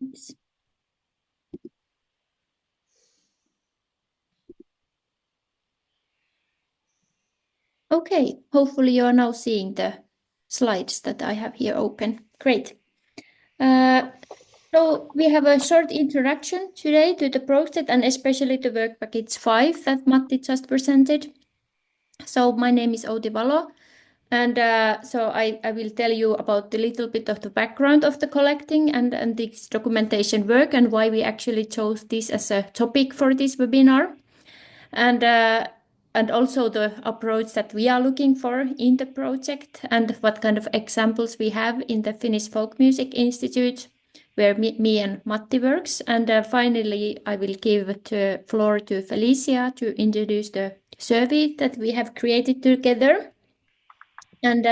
Yes. Okay, hopefully you are now seeing the slides that I have here open. Great. So we have a short introduction today to the project and especially the work package 5 that Matti just presented. So my name is Outi Valo, and so I will tell you about a little bit of the background of the collecting and this documentation work and why we actually chose this as a topic for this webinar. And also the approach that we are looking for in the project and what kind of examples we have in the Finnish Folk Music Institute, where me and Matti works. And finally, I will give the floor to Felicia to introduce the survey that we have created together. And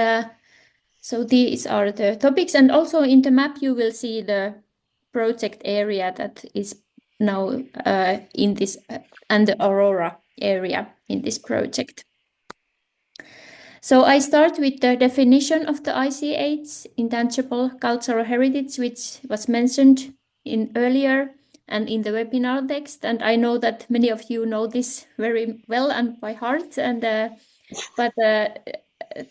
so these are the topics. And also in the map, you will see the project area that is now in this and the Aurora area in this project. So I start with the definition of the ICH, intangible cultural heritage, which was mentioned in earlier and in the webinar text. And I know that many of you know this very well and by heart. And but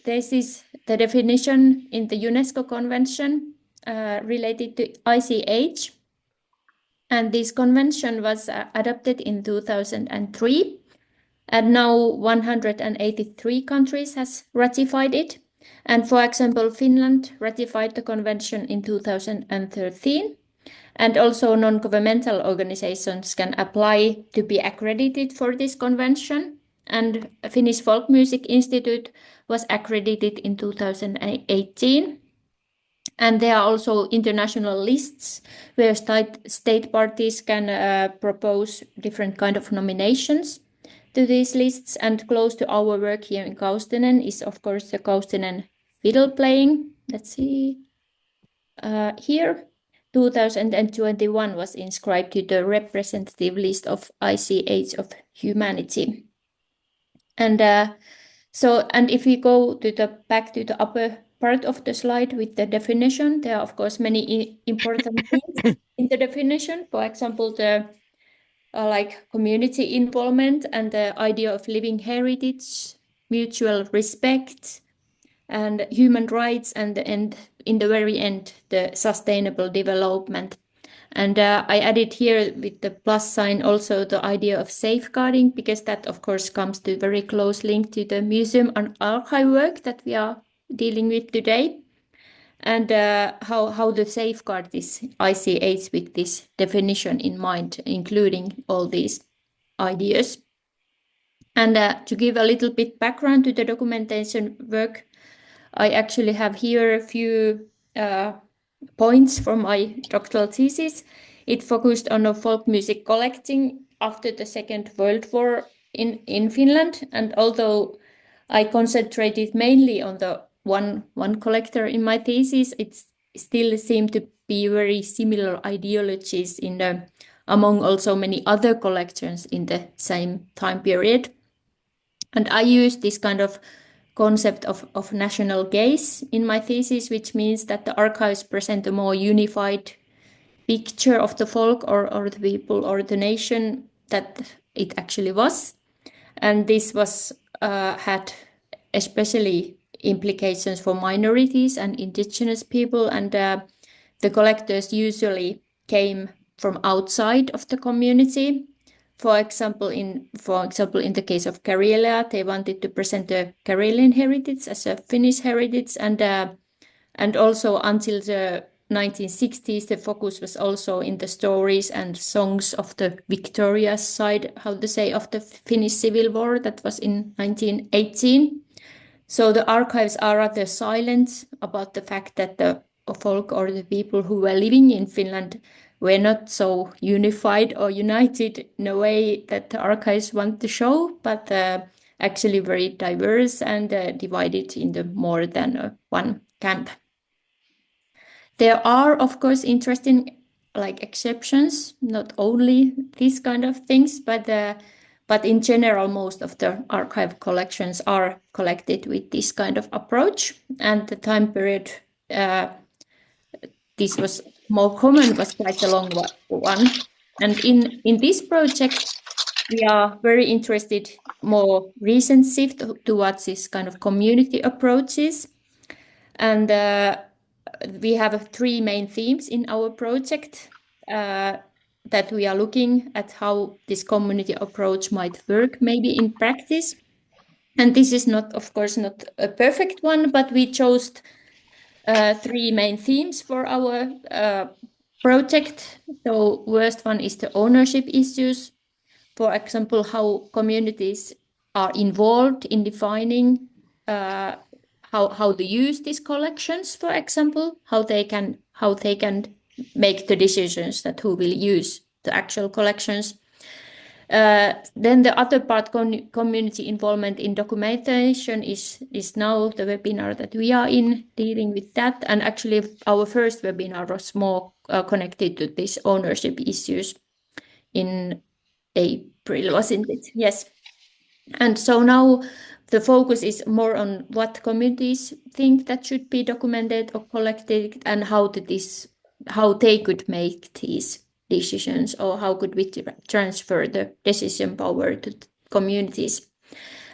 this is the definition in the UNESCO Convention related to ICH. And this convention was adopted in 2003. And now 183 countries has ratified it. And for example, Finland ratified the convention in 2013. And also non-governmental organizations can apply to be accredited for this convention. And Finnish Folk Music-instituutti was accredited in 2018. And there are also international lists where state parties can propose different kind of nominations to these lists. And close to our work here in Kaustinen is, of course, the Kaustinen fiddle playing. Let's see. Here, 2021 was inscribed to the representative list of ICH of humanity. And and if we go to back to the upper part of the slide with the definition, there are of course many important things in the definition. For example, the like community involvement and the idea of living heritage, mutual respect, and human rights, and in the very end, the sustainable development. And I added here with the plus sign also the idea of safeguarding, because that of course comes to very close link to the museum and archive work that we are dealing with today. And how to safeguard this ICH with this definition in mind, including all these ideas. And to give a little bit background to the documentation work, I actually have here a few points from my doctoral thesis. It focused on folk music collecting after the Second World War in Finland. And although I concentrated mainly on the one collector in my thesis, it still seemed to be very similar ideologies among also many other collections in the same time period. And I used this kind of concept of national gaze in my thesis, which means that the archives present a more unified picture of the folk or the people or the nation that it actually was. And this was had especially implications for minorities and indigenous people. And the collectors usually came from outside of the community. For example, in the case of Karelia, they wanted to present the Karelian heritage as a Finnish heritage, and also until the 1960s, the focus was also in the stories and songs of the victorious side, of the Finnish Civil War that was in 1918. So the archives are rather silent about the fact that the folk or the people who were living in Finland were not so unified or united in a way that the archives want to show, but actually very diverse and divided into more than one camp. There are, of course, interesting exceptions, not only these kind of things, but in general, most of the archive collections are collected with this kind of approach. And the time period, this was more common was quite a long one. And in this project, we are very interested more recent shift towards this kind of community approaches. And we have three main themes in our project that we are looking at how this community approach might work maybe in practice. And this is not, of course, not a perfect one, but we chose three main themes for our project. So first one is the ownership issues. For example, how communities are involved in defining how to use these collections, for example, how they can make the decisions that who will use the actual collections. Then the other part, community involvement in documentation, is now the webinar that we are in, dealing with that. And actually, our first webinar was more connected to these ownership issues in April, wasn't it? Yes. And so now the focus is more on what communities think that should be documented or collected, and how they could make these decisions, or how could we transfer the decision power to communities.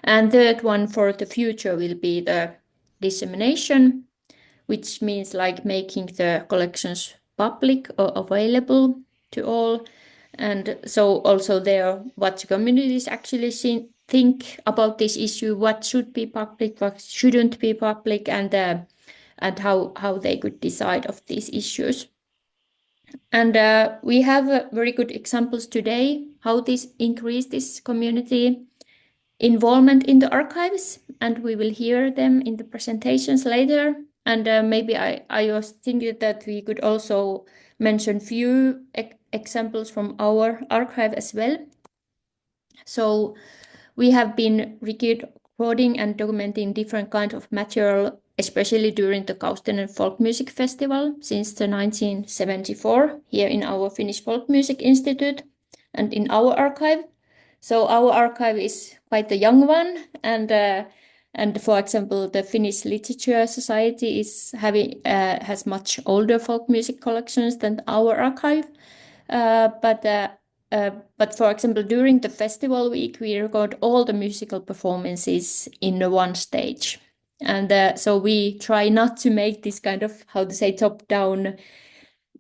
And third one for the future will be the dissemination, which means like making the collections public or available to all. And so also there, what communities actually think about this issue, what should be public, what shouldn't be public, and how they could decide of these issues. And we have very good examples today how this increase this community involvement in the archives, and we will hear them in the presentations later. And maybe I was thinking that we could also mention few examples from our archive as well. So we have been recording and documenting different kinds of material, especially during the Kaustinen Folk Music Festival since the 1974 here in our Finnish Folk Music Institute and in our archive. So our archive is quite a young one, and for example, the Finnish Literature Society has much older folk music collections than our archive. But for example, during the festival week, we record all the musical performances in one stage. And so we try not to make this kind of, how to say, top-down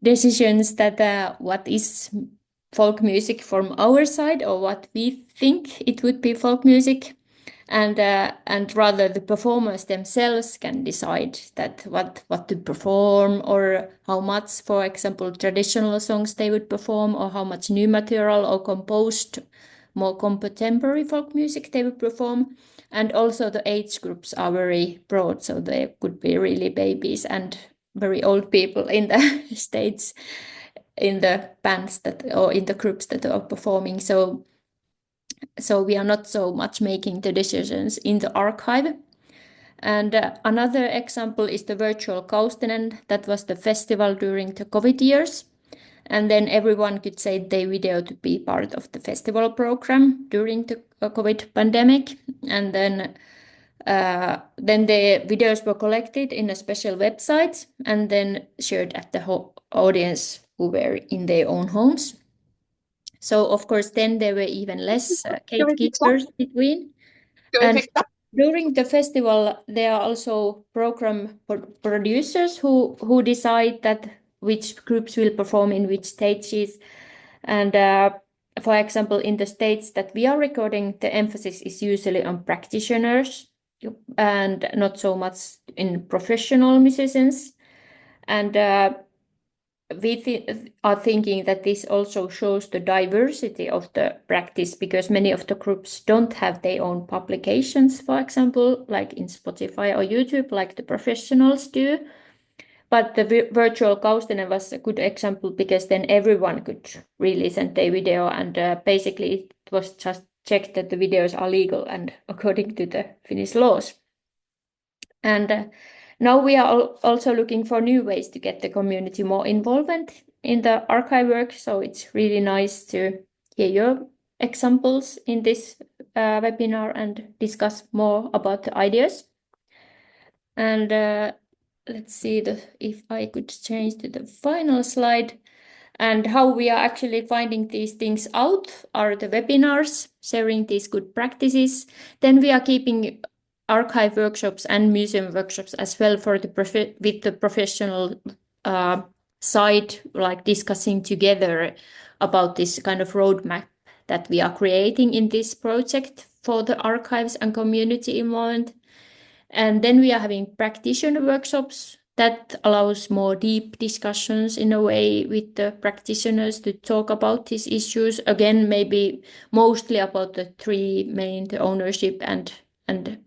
decisions that what is folk music from our side, or what we think it would be folk music. And rather the performers themselves can decide that what to perform, or how much, for example, traditional songs they would perform, or how much new material or composed more contemporary folk music they would perform. And also the age groups are very broad, so they could be really babies and very old people in the states, in the bands or in the groups that are performing. So we are not so much making the decisions in the archive. And another example is the virtual Kaustinen. That was the festival during the COVID years. And then everyone could send their video to be part of the festival program during the COVID pandemic. And then the videos were collected in a special website and then shared at the audience who were in their own homes. So of course, then there were even less gatekeepers between. And during the festival, there are also program producers who decide that which groups will perform in which stages. And for example, in the states that we are recording, the emphasis is usually on practitioners and not so much in professional musicians. And we are thinking that this also shows the diversity of the practice, because many of the groups don't have their own publications, for example, like in Spotify or YouTube, like the professionals do. But the virtual Kaustinen was a good example, because then everyone could really send their video, and basically it was just checked that the videos are legal and according to the Finnish laws. And now we are also looking for new ways to get the community more involvement in the archive work. So it's really nice to hear your examples in this webinar and discuss more about the ideas. And let's see if I could change to the final slide. And how we are actually finding these things out are the webinars, sharing these good practices. Then we are keeping archive workshops and museum workshops as well for with the professional side, like discussing together about this kind of roadmap that we are creating in this project for the archives and community involvement. And then we are having practitioner workshops that allows more deep discussions in a way with the practitioners to talk about these issues. Again, maybe mostly about the three main, the ownership and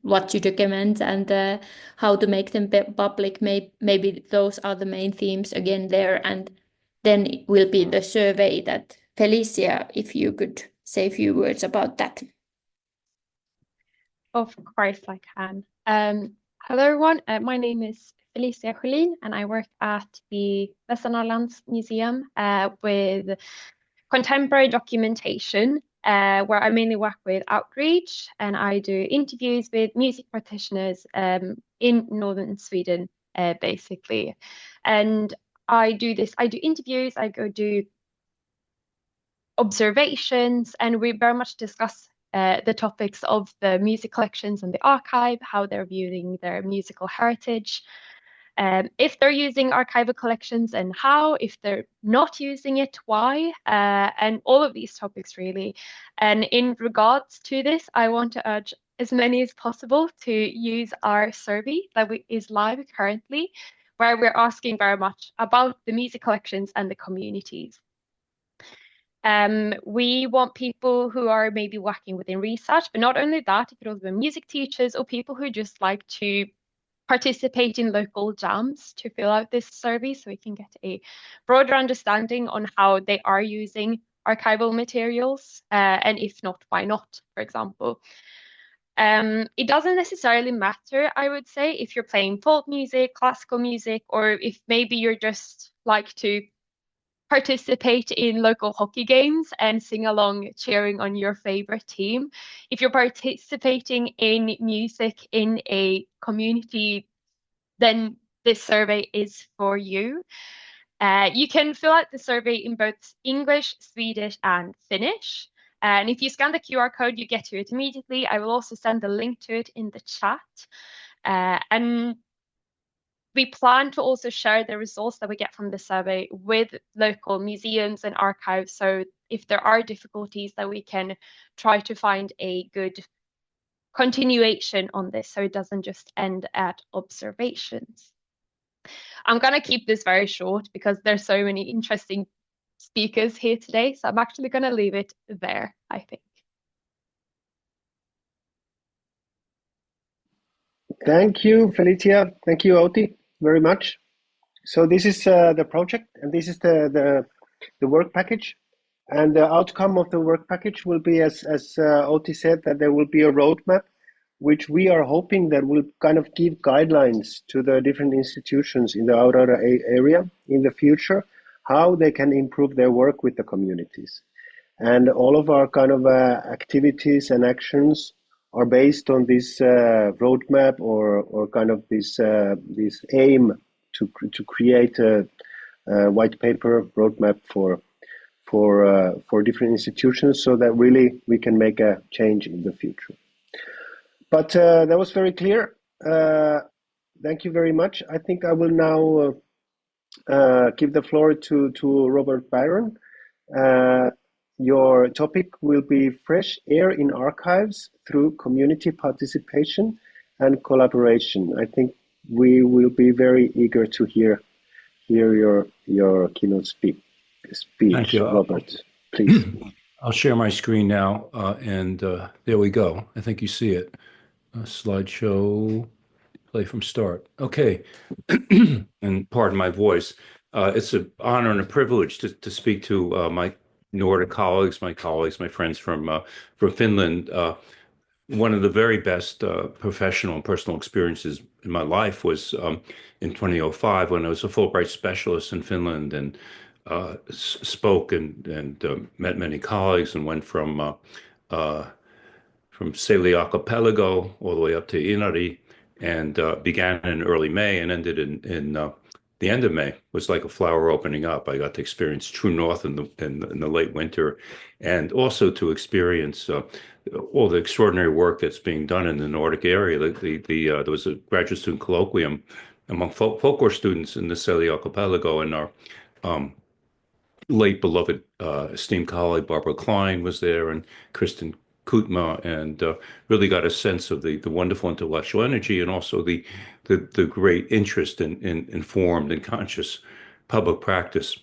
what to document and how to make them public. Maybe those are the main themes again there. And then it will be the survey that Felicia, if you could say a few words about that. Of course I can. Hello everyone, my name is Felicia Sjölin and I work at the Västernorrlands Museum with contemporary documentation, where I mainly work with outreach and I do interviews with music practitioners in northern Sweden, basically. And I do interviews, I go do observations, and we very much discuss the topics of the music collections and the archive, how they're viewing their musical heritage, if they're using archival collections and how, if they're not using it, why, and all of these topics really. And in regards to this, I want to urge as many as possible to use our survey that is live currently, where we're asking very much about the music collections and the communities. We want people who are maybe working within research, but not only that, it could also be music teachers or people who just like to participate in local jams to fill out this survey so we can get a broader understanding on how they are using archival materials, and if not, why not, for example. It doesn't necessarily matter, I would say, if you're playing folk music, classical music, or if maybe you're just like to participate in local hockey games and sing along cheering on your favorite team. If you're participating in music in a community, then this survey is for you. You can fill out the survey in both English, Swedish, and Finnish. And if you scan the QR code, you get to it immediately. I will also send the link to it in the chat. And we plan to also share the results that we get from the survey with local museums and archives. So if there are difficulties, that we can try to find a good continuation on this so it doesn't just end at observations. I'm going to keep this very short because there's so many interesting speakers here today. So I'm actually going to leave it there, I think. Thank you, Felicia. Thank you, Outi, very much. So this is the project, and this is the work package. And the outcome of the work package will be, as Outi said, that there will be a roadmap, which we are hoping that will kind of give guidelines to the different institutions in the Aurora area in the future, how they can improve their work with the communities. And all of our kind of activities and actions are based on this roadmap or kind of this aim to create a white paper roadmap for different institutions, so that really we can make a change in the future. But that was very clear. Thank you very much. I think I will now give the floor to Robert Byron. Your topic will be fresh air in archives through community participation and collaboration. I think we will be very eager to hear your keynote speech. Thank you, Robert, please. I'll share my screen now, and there we go. I think you see it. Slideshow, play from start. Okay, and pardon my voice. It's an honor and a privilege to speak to my Nordic colleagues, my friends from Finland. One of the very best professional and personal experiences in my life was in 2005 when I was a Fulbright specialist in Finland and spoke and met many colleagues and went from Seli Archipelago all the way up to Inari and began in early May and ended in the end of May. It was like a flower opening up. I got to experience True North in the late winter, and also to experience all the extraordinary work that's being done in the Nordic area. There was a graduate student colloquium among folklore students in the Selly Archipelago, and our um, late beloved esteemed colleague Barbara Klein was there, and Kristen Kutma, and really got a sense of the wonderful intellectual energy and also the great interest in informed and conscious public practice.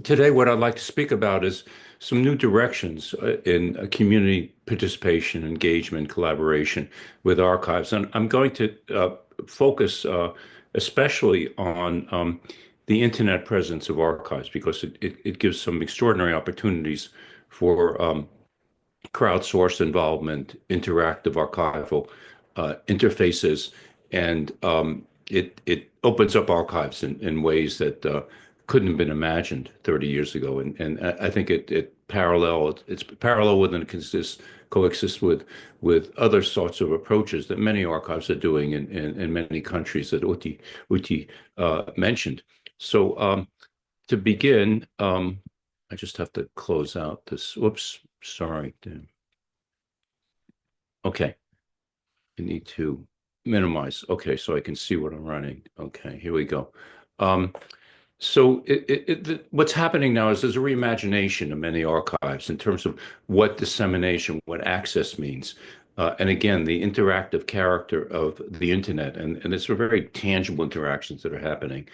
Today, what I'd like to speak about is some new directions in community participation, engagement, collaboration with archives. And I'm going to focus especially on the internet presence of archives because it gives some extraordinary opportunities for crowdsourced involvement, interactive archival interfaces, and it opens up archives in ways that couldn't have been imagined 30 years ago. And I think it's parallel with and coexists with other sorts of approaches that many archives are doing in many countries that Uti mentioned. So to begin, I just have to close out this. Whoops, sorry. Okay, I need to minimize. Okay, so I can see what I'm running. Okay, here we go. So what's happening now is there's a reimagination of many archives in terms of what dissemination, what access means. And again, the interactive character of the internet, and it's very tangible interactions that are happening.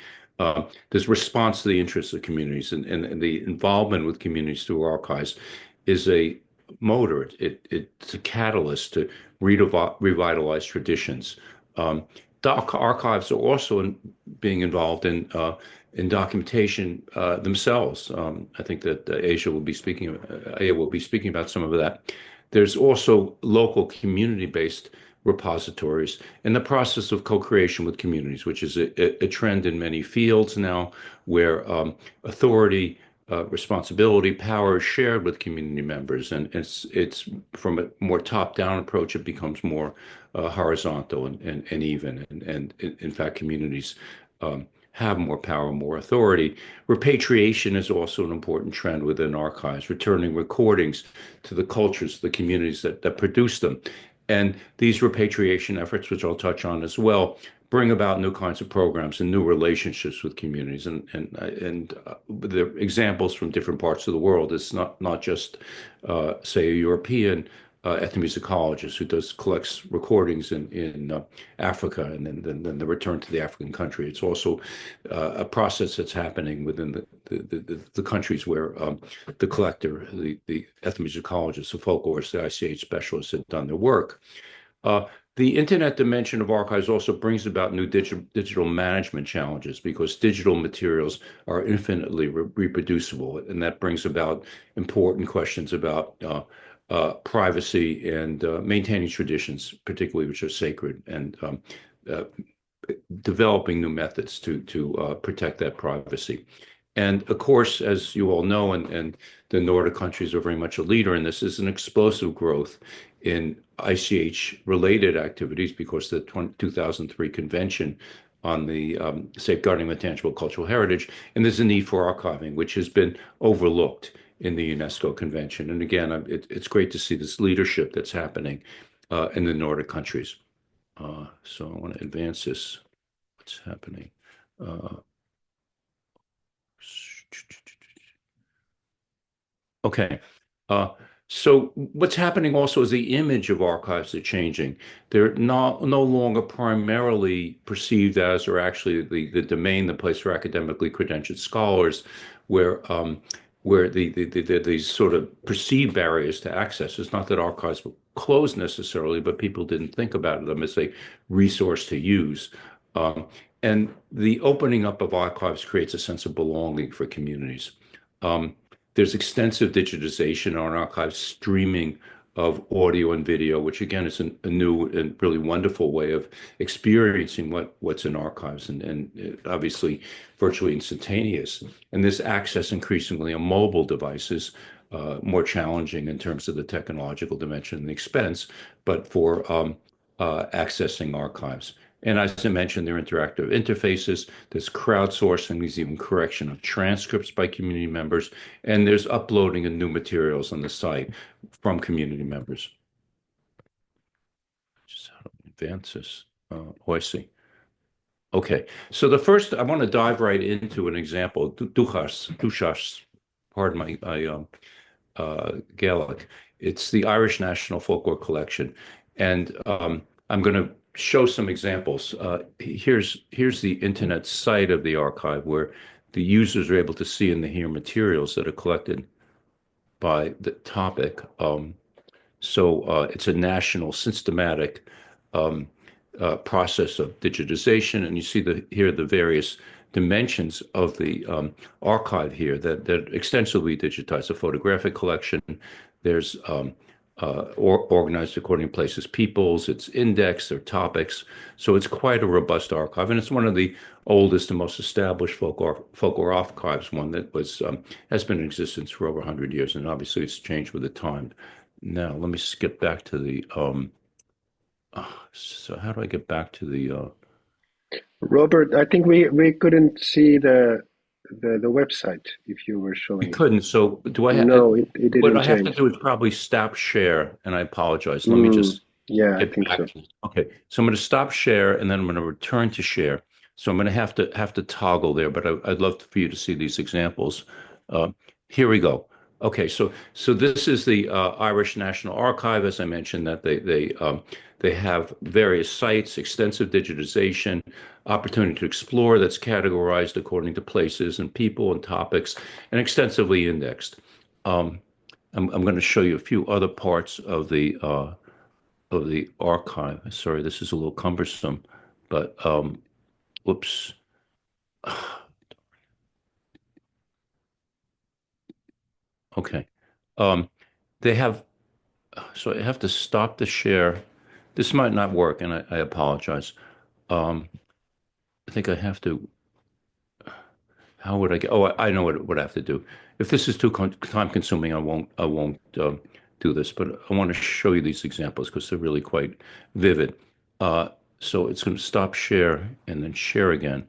There's response to the interests of communities, and the involvement with communities through archives is a motor. It's a catalyst to revitalize traditions. Archives are also being involved in documentation themselves. I think that Aya will be speaking about some of that. There's also local community-based repositories in the process of co-creation with communities, which is a trend in many fields now, where authority, responsibility, power is shared with community members, and it's from a more top-down approach, it becomes more horizontal and even, and in fact, communities have more power, more authority. Repatriation is also an important trend within archives, returning recordings to the cultures, the communities that produce them. And these repatriation efforts, which I'll touch on as well, bring about new kinds of programs and new relationships with communities. And the examples from different parts of the world. It's not just, say, a European ethnomusicologist who collects recordings in Africa and then the return to the African country. It's also a process that's happening within the countries where the collector, the ethnomusicologist, the folklorists, the ICH specialists have done their work. The internet dimension of archives also brings about new digital management challenges because digital materials are infinitely reproducible, and that brings about important questions about privacy and maintaining traditions, particularly which are sacred, and developing new methods to protect that privacy. And of course, as you all know, and the Nordic countries are very much a leader in this, is an explosive growth in ICH-related activities because the 2003 Convention on the Safeguarding of Intangible Cultural Heritage, and there's a need for archiving, which has been overlooked in the UNESCO Convention. And again, it's great to see this leadership that's happening in the Nordic countries. So I want to advance this. What's happening? Okay. So what's happening also is the image of archives are changing. They're no longer primarily perceived as, or actually the domain, the place for academically credentialed scholars, where these sort of perceived barriers to access. It's not that archives were closed necessarily, but people didn't think about them as a resource to use. And the opening up of archives creates a sense of belonging for communities. There's extensive digitization on archives, streaming of audio and video, which again is a new and really wonderful way of experiencing what's in archives, and obviously virtually instantaneous. And this access increasingly on mobile devices, more challenging in terms of the technological dimension and the expense, but for accessing archives. And as I mentioned, there are interactive interfaces, there's crowdsourcing, there's even correction of transcripts by community members, and there's uploading of new materials on the site from community members. Just how to advance this. Oh, I see. Okay, so the first, I want to dive right into an example, Duchas, pardon my Gaelic. It's the Irish National Folklore Collection. And I'm going to show some examples. Here's the internet site of the archive where the users are able to see and hear materials that are collected by the topic. So it's a national systematic process of digitization, and you see here the various dimensions of the archive here that extensively digitize the photographic collection. There's organized according to places, peoples, it's indexed, their topics. So it's quite a robust archive, and it's one of the oldest and most established folklore archives, one that has been in existence for over 100 years, and obviously it's changed with the time. Now, let me skip back to the, so how do I get back to the, Robert, I think we couldn't see the website if you were you showing. couldn't, so do I have, No, it what didn't I have to change. do is probably stop share, and I apologize. Let me just Yeah, I get think back so. to, okay, so I'm going to stop share, and then I'm going to return to share. So I'm going to have to toggle there, but I'd love for you to see these examples. Uh, Here we go. Okay, so this is the Irish National Archive, as I mentioned, that they have various sites, extensive digitization, opportunity to explore that's categorized according to places and people and topics, and extensively indexed. I'm going to show you a few other parts of the archive. Sorry, this is a little cumbersome, but whoops. Okay. They have, so I have to stop the share. This might not work, and I apologize. I think I have to, how would I get, oh, I know what I have to do. If this is too time consuming, I won't do this, but I want to show you these examples because they're really quite vivid. So it's going to stop share and then share again.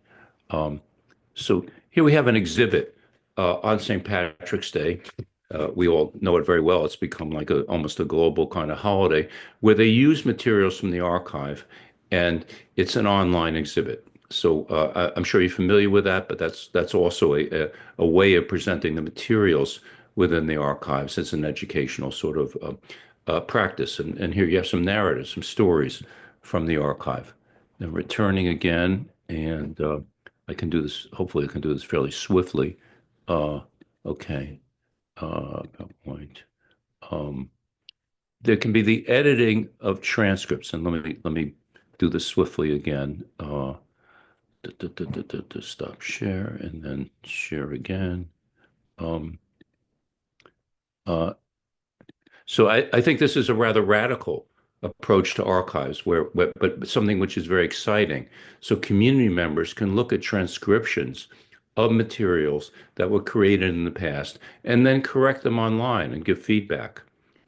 So here we have an exhibit on St. Patrick's Day. We all know it very well. It's become like almost a global kind of holiday where they use materials from the archive, and it's an online exhibit. So I'm sure you're familiar with that, but that's also a way of presenting the materials within the archives as an educational sort of practice. And here you have some narratives, some stories from the archive. Then returning again, and I can do this. Hopefully, I can do this fairly swiftly. Okay. PowerPoint. Um, there can be the editing of transcripts, and let me do this swiftly again. Stop share and then share again. Uh, so I think this is a rather radical approach to archives, but something which is very exciting. So community members can look at transcriptions of materials that were created in the past and then correct them online and give feedback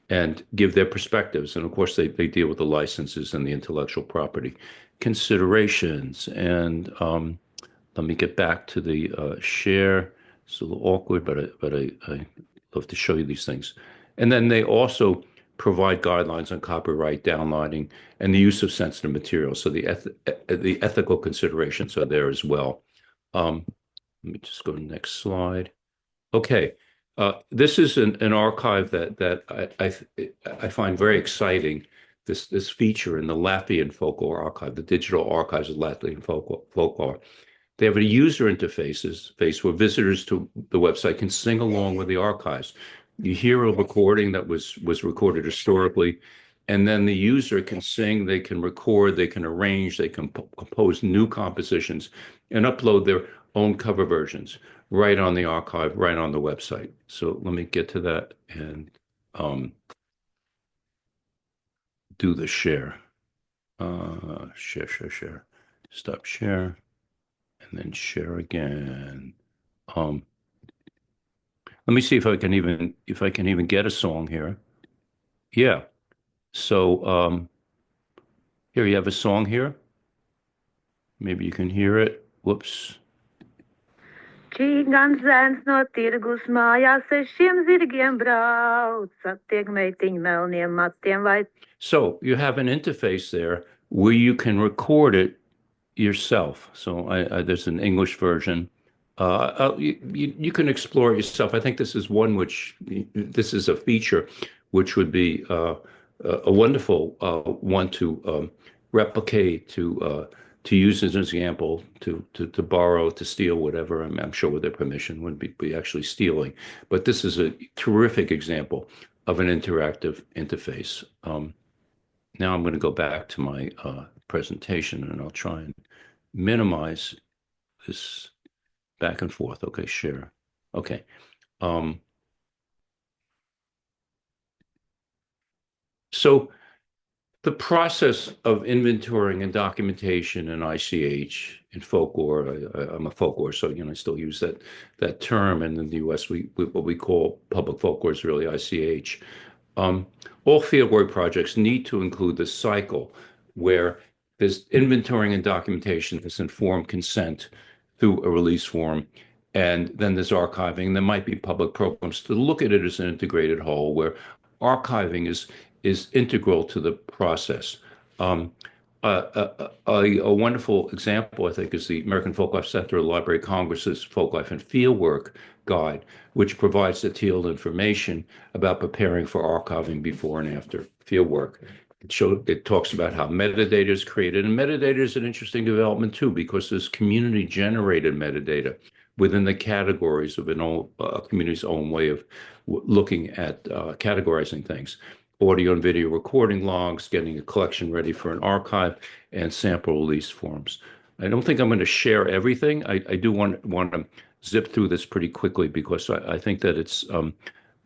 and give their perspectives. And of course, they deal with the licenses and the intellectual property considerations. And let me get back to the share. It's a little awkward, but I love to show you these things. And then they also provide guidelines on copyright, downloading, and the use of sensitive materials. So the ethical considerations are there as well. Let me just go to the next slide. Okay, this is an archive that I find very exciting. This feature in the Latvian Folklore Archive, the digital archives of Latvian folklore. They have a user interface where visitors to the website can sing along with the archives. You hear a recording that was recorded historically, and then the user can sing, they can record, they can arrange, they can compose new compositions and upload their own cover versions right on the archive, right on the website. So let me get to that and do the share. Share. Stop share. And then share again. Let me see if I can even get a song here. Yeah. So Here you have a song here. Maybe you can hear it. Whoops. Čīgans zēns no tirgus mājās 6 zirgiem brauc, satiek meitiņu melniem matiem vai. So you have an interface there where you can record it yourself. So there's an English version. You can explore it yourself. I think this is one this is a feature which would be a wonderful one to replicate, to use as an example, to borrow, to steal, whatever. I'm sure with their permission wouldn't be actually stealing. But this is a terrific example of an interactive interface. Now I'm going to go back to my presentation, and I'll try and minimize this back and forth. Okay, share. Okay. So the process of inventorying and documentation in ICH, in folklore, I'm a folklore, so I still use that term, and in the US, what we call public folklore is really ICH. All fieldwork projects need to include this cycle where there's inventorying and documentation, this informed consent through a release form, and then there's archiving. There might be public programs to look at it as an integrated whole where archiving is integral to the process. A wonderful example, I think, is the American Folklife Center Library of Congress's Folklife and Fieldwork Guide, which provides detailed information about preparing for archiving before and after fieldwork. It talks about how metadata is created, and metadata is an interesting development too, because there's community-generated metadata within the categories of a community's own way of looking at categorizing things. Audio and video recording logs, getting a collection ready for an archive, and sample release forms. I don't think I'm going to share everything. I do want to zip through this pretty quickly because I think that it's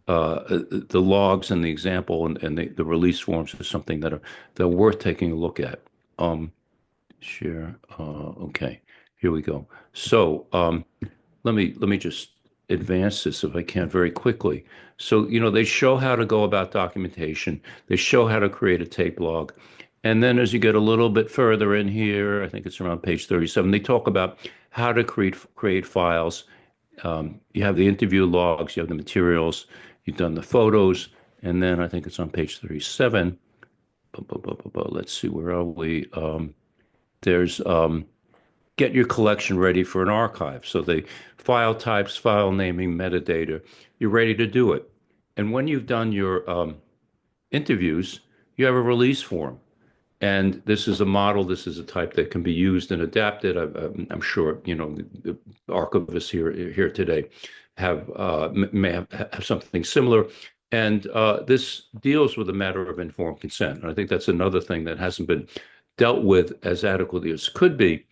the logs and the example and the release forms is something that are worth taking a look at. Share. Okay, here we go. So let me just advance this if I can very quickly. So, they show how to go about documentation. They show how to create a tape log. And then as you get a little bit further in here, I think it's around page 37, they talk about how to create files. You have the interview logs, you have the materials, you've done the photos, and then I think it's on page 37. Let's see, where are we? There's get your collection ready for an archive. So the file types, file naming, metadata, you're ready to do it. And when you've done your interviews, you have a release form. And this is a model, this is a type that can be used and adapted. I'm sure, the archivists here today may have something similar. And this deals with a matter of informed consent. And I think that's another thing that hasn't been dealt with as adequately as could be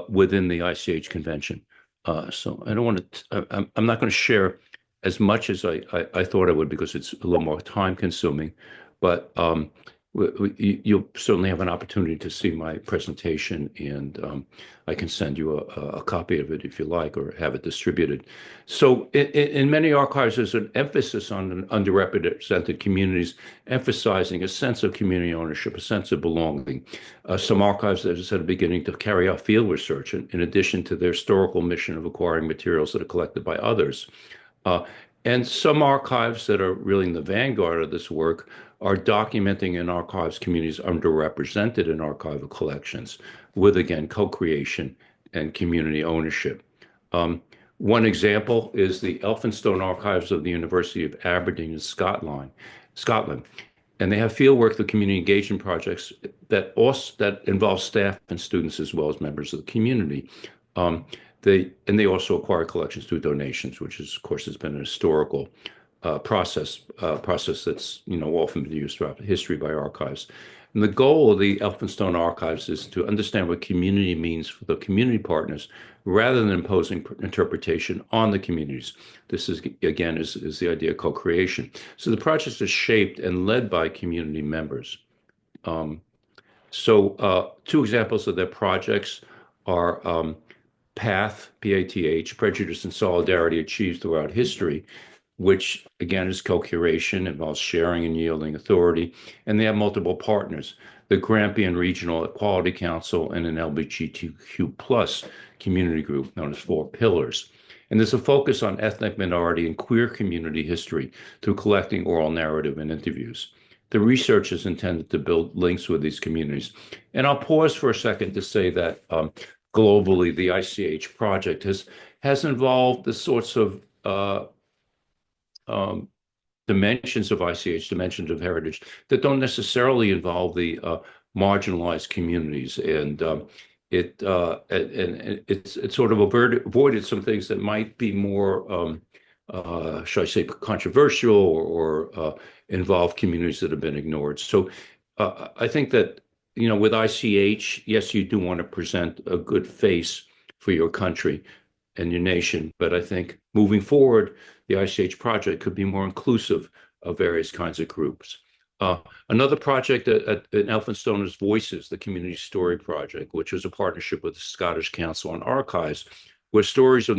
within the ICH convention. So I don't want to, I'm not going to share as much as I thought I would because it's a little more time consuming, but you'll certainly have an opportunity to see my presentation, and I can send you a copy of it if you like, or have it distributed. So in many archives, there's an emphasis on underrepresented communities, emphasizing a sense of community ownership, a sense of belonging. Some archives, as I said at the beginning, to carry out field research in addition to their historical mission of acquiring materials that are collected by others. And some archives that are really in the vanguard of this work are documenting in archives communities underrepresented in archival collections with, again, co-creation and community ownership. One example is the Elphinstone Archives of the University of Aberdeen in Scotland. And they have fieldwork, the community engagement projects that involve staff and students as well as members of the community. They also acquire collections through donations, which is, of course, has been a historical process that's often been used throughout history by archives. And the goal of the Elphinstone Archives is to understand what community means for the community partners, rather than imposing interpretation on the communities. This is, again, is the idea of co-creation. So the project is shaped and led by community members. So two examples of their projects are PATH, P-A-T-H, Prejudice and Solidarity Achieved Throughout History, which, again, is co-curation, involves sharing and yielding authority, and they have multiple partners. the Grampian Regional Equality Council, and an LGBTQ plus community group known as Four Pillars. And there's a focus on ethnic, minority, and queer community history through collecting oral narrative and interviews. The research is intended to build links with these communities. And I'll pause for a second to say that globally, the ICH project has involved the sorts of dimensions of ICH, dimensions of heritage, that don't necessarily involve the marginalized communities. And it's sort of avoided some things that might be more, should I say, controversial or involve communities that have been ignored. So I think that, with ICH, yes, you do want to present a good face for your country and your nation, but I think moving forward, the ICH project could be more inclusive of various kinds of groups. Another project at Elphinstone is Voices, the Community Story Project, which is a partnership with the Scottish Council on Archives, where stories of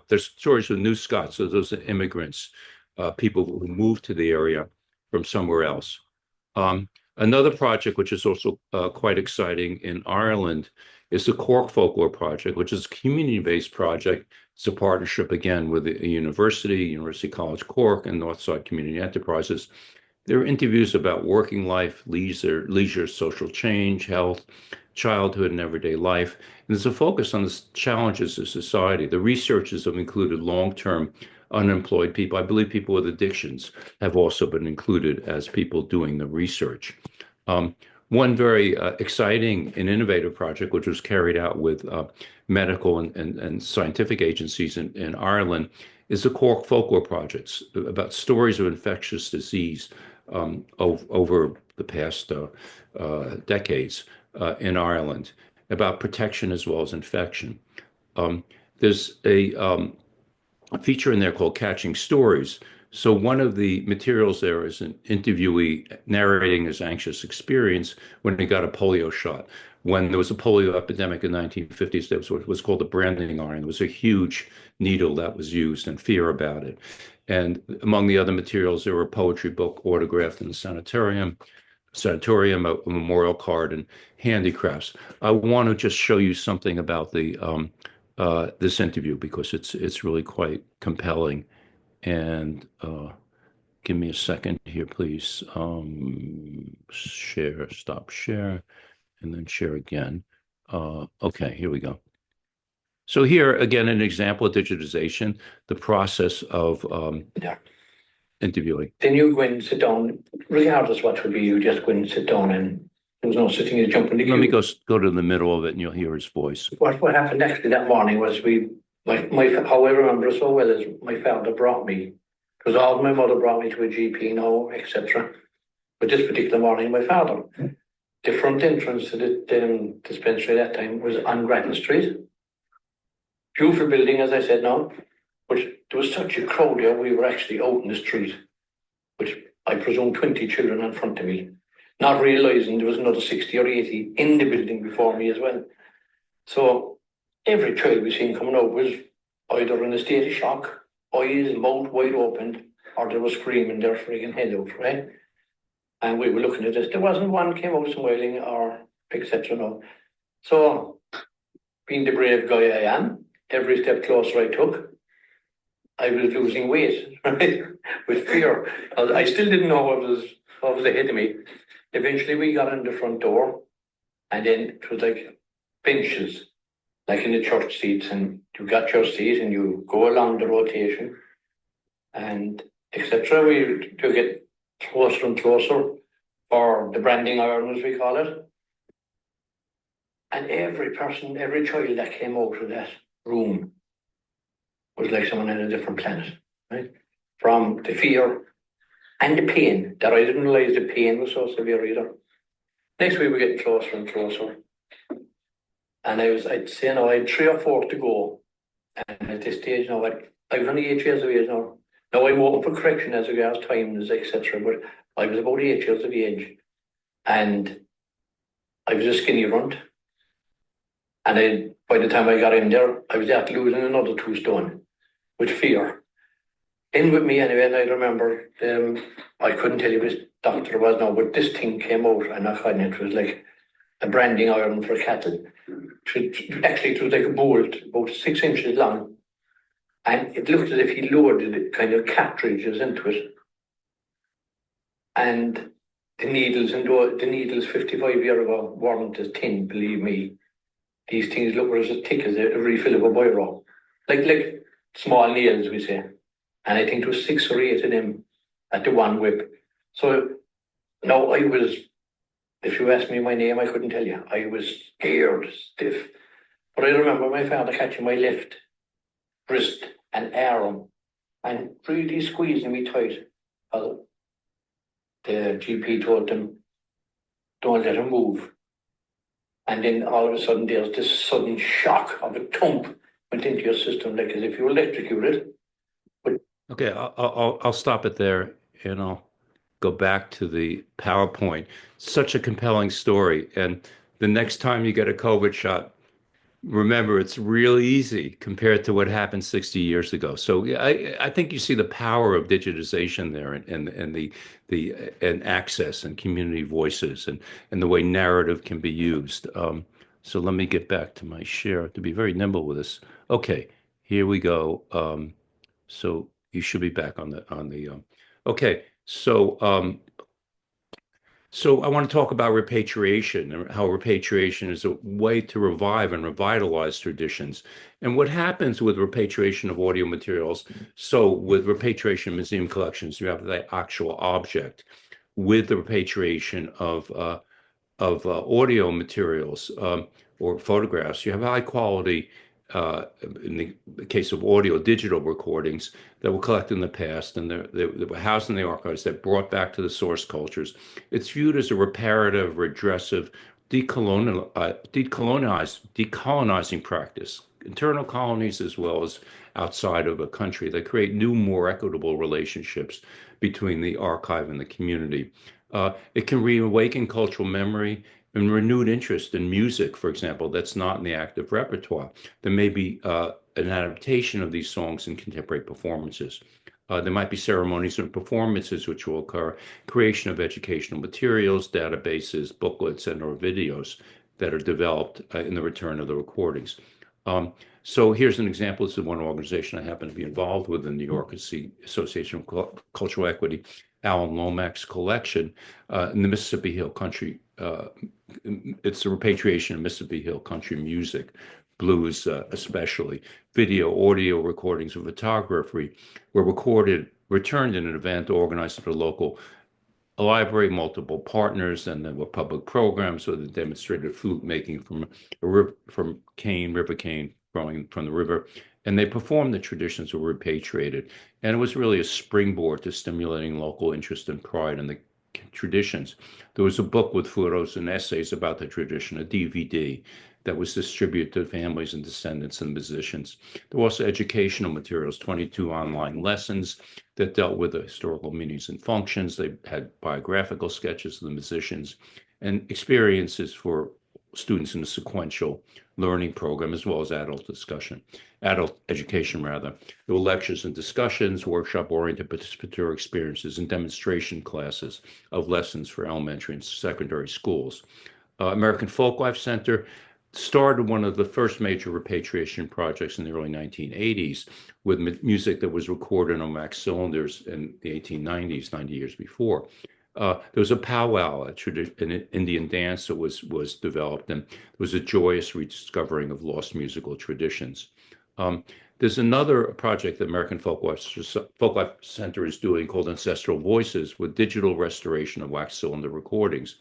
there's stories of New Scots, so those are immigrants, people who moved to the area from somewhere else. Another project, which is also quite exciting in Ireland, is the Cork Folklore Project, which is a community-based project. It's a partnership, again, with a University College Cork, and Northside Community Enterprises. There are interviews about working life, leisure, social change, health, childhood, and everyday life. And there's a focus on the challenges of society. The researchers have included long-term unemployed people. I believe people with addictions have also been included as people doing the research. One very exciting and innovative project, which was carried out with medical and scientific agencies in Ireland, is the Cork Folklore Project, about stories of infectious disease over the past decades in Ireland, about protection as well as infection. There's a feature in there called Catching Stories. So one of the materials there is an interviewee narrating his anxious experience when he got a polio shot. When there was a polio epidemic in the 1950s, there was what was called the branding iron. It was a huge needle that was used and fear about it. And among the other materials, there were a poetry book autographed in the sanatorium, a memorial card, and handicrafts. I want to just show you something about this interview because it's really quite compelling. And give me a second here, please. Stop share, and then share again. Okay, here we go. So here, again, an example of digitization, the process of interviewing. Then you go in and sit down, regardless what would be, you just go in and sit down, and there was no sitting and jumping. Let me go to the middle of it and you'll hear his voice. What happened actually that morning was how I remember so well is my father brought me, because all my mother brought me to a GP now, etc. But this particular morning, my father, the front entrance to the dispensary at that time was on Grattan Street. Beautiful building, as I said now, but there was such a crowd there, we were actually out in the street, which I presume 20 children in front of me, not realising there was another 60 or 80 in the building before me as well. So every child we seen coming out was either in a state of shock, eyes, mouth wide open, or they were screaming their frigging head out, right? And we were looking at this. There wasn't one came out smiling or etc. No. So, being the brave guy I am, every step closer I took, I was losing weight, right? With fear. I still didn't know what was ahead of me. Eventually we got in the front door, and then it was like benches, like in the church seats, and you got your seat and you go along the rotation and etc. We to get closer and closer for the branding iron, as we call it. And every person, every child that came out of that room was like someone in a different planet, right? From the fear and the pain, that I didn't realize the pain was so severe either. Next week we're getting closer and closer. And I'd say now I had 3 or 4 to go. And at this stage now, I was only 8 years of age now. Now I'm open for correction as regards times, etc. But I was about 8 years of age. And I was a skinny runt. And by the time I got in there, I was after losing another 2 stone with fear. in with me anyway, and I remember I couldn't tell you which doctor it was now, but this thing came out, and it was like a branding iron for cattle. Actually, it was like a bolt, about 6 inches long, and it looked as if he loaded kind of cartridges into it. And the needles 55 years ago weren't as thin, believe me. These things look as thick as a refill of a biro, like small nails, we say. And I think there was 6 or 8 of them at the one whip. So no, if you asked me my name, I couldn't tell you. I was scared, stiff. But I remember my father catching my left wrist and arm and really squeezing me tight. The GP told them, don't let him move. And then all of a sudden there's this sudden shock of a thump went into your system, like as if you were electrocuted. Okay, I'll stop it there, and I'll go back to the PowerPoint. Such a compelling story. And the next time you get a COVID shot, remember, it's really easy compared to what happened 60 years ago. So yeah, I think you see the power of digitization there, and access and community voices, and the way narrative can be used. So let me get back to my share to be very nimble with this. Okay, here we go. So you should be back on the. Okay, so I want to talk about repatriation and how repatriation is a way to revive and revitalize traditions. And what happens with repatriation of audio materials? So with repatriation of museum collections, you have the actual object. With the repatriation of audio materials or photographs, you have high quality, in the case of audio, digital recordings that were collected in the past, and they were housed in the archives that brought back to the source cultures. It's viewed as a reparative, redressive, decolonizing practice, internal colonies as well as outside of a country, that create new, more equitable relationships between the archive and the community. It can reawaken cultural memory and renewed interest in music, for example, that's not in the active repertoire. There may be an adaptation of these songs in contemporary performances. There might be ceremonies and performances which will occur, creation of educational materials, databases, booklets, and or videos that are developed in the return of the recordings. So here's an example. This is one organization I happen to be involved with in New York. It's the Association of Cultural Equity, Alan Lomax's collection in the Mississippi Hill Country. It's the repatriation of Mississippi Hill country music, blues especially. Video, audio recordings of photography were returned in an event organized at a local library, multiple partners, and there were public programs. So they demonstrated flute making from river cane growing from the river, and they performed the traditions were repatriated. And it was really a springboard to stimulating local interest and pride in the traditions. There was a book with photos and essays about the tradition, a DVD that was distributed to families and descendants and musicians. There were also educational materials, 22 online lessons that dealt with the historical meanings and functions. They had biographical sketches of the musicians and experiences for students in a sequential learning program, as well as adult education rather. There were lectures and discussions, workshop-oriented participatory experiences, and demonstration classes of lessons for elementary and secondary schools. American Folklife Center started one of the first major repatriation projects in the early 1980s with music that was recorded on wax cylinders in the 1890s, 90 years before. There was a powwow, an Indian dance that was developed, and there was a joyous rediscovering of lost musical traditions. There's another project that American Folklife Center is doing called Ancestral Voices, with digital restoration of wax cylinder recordings,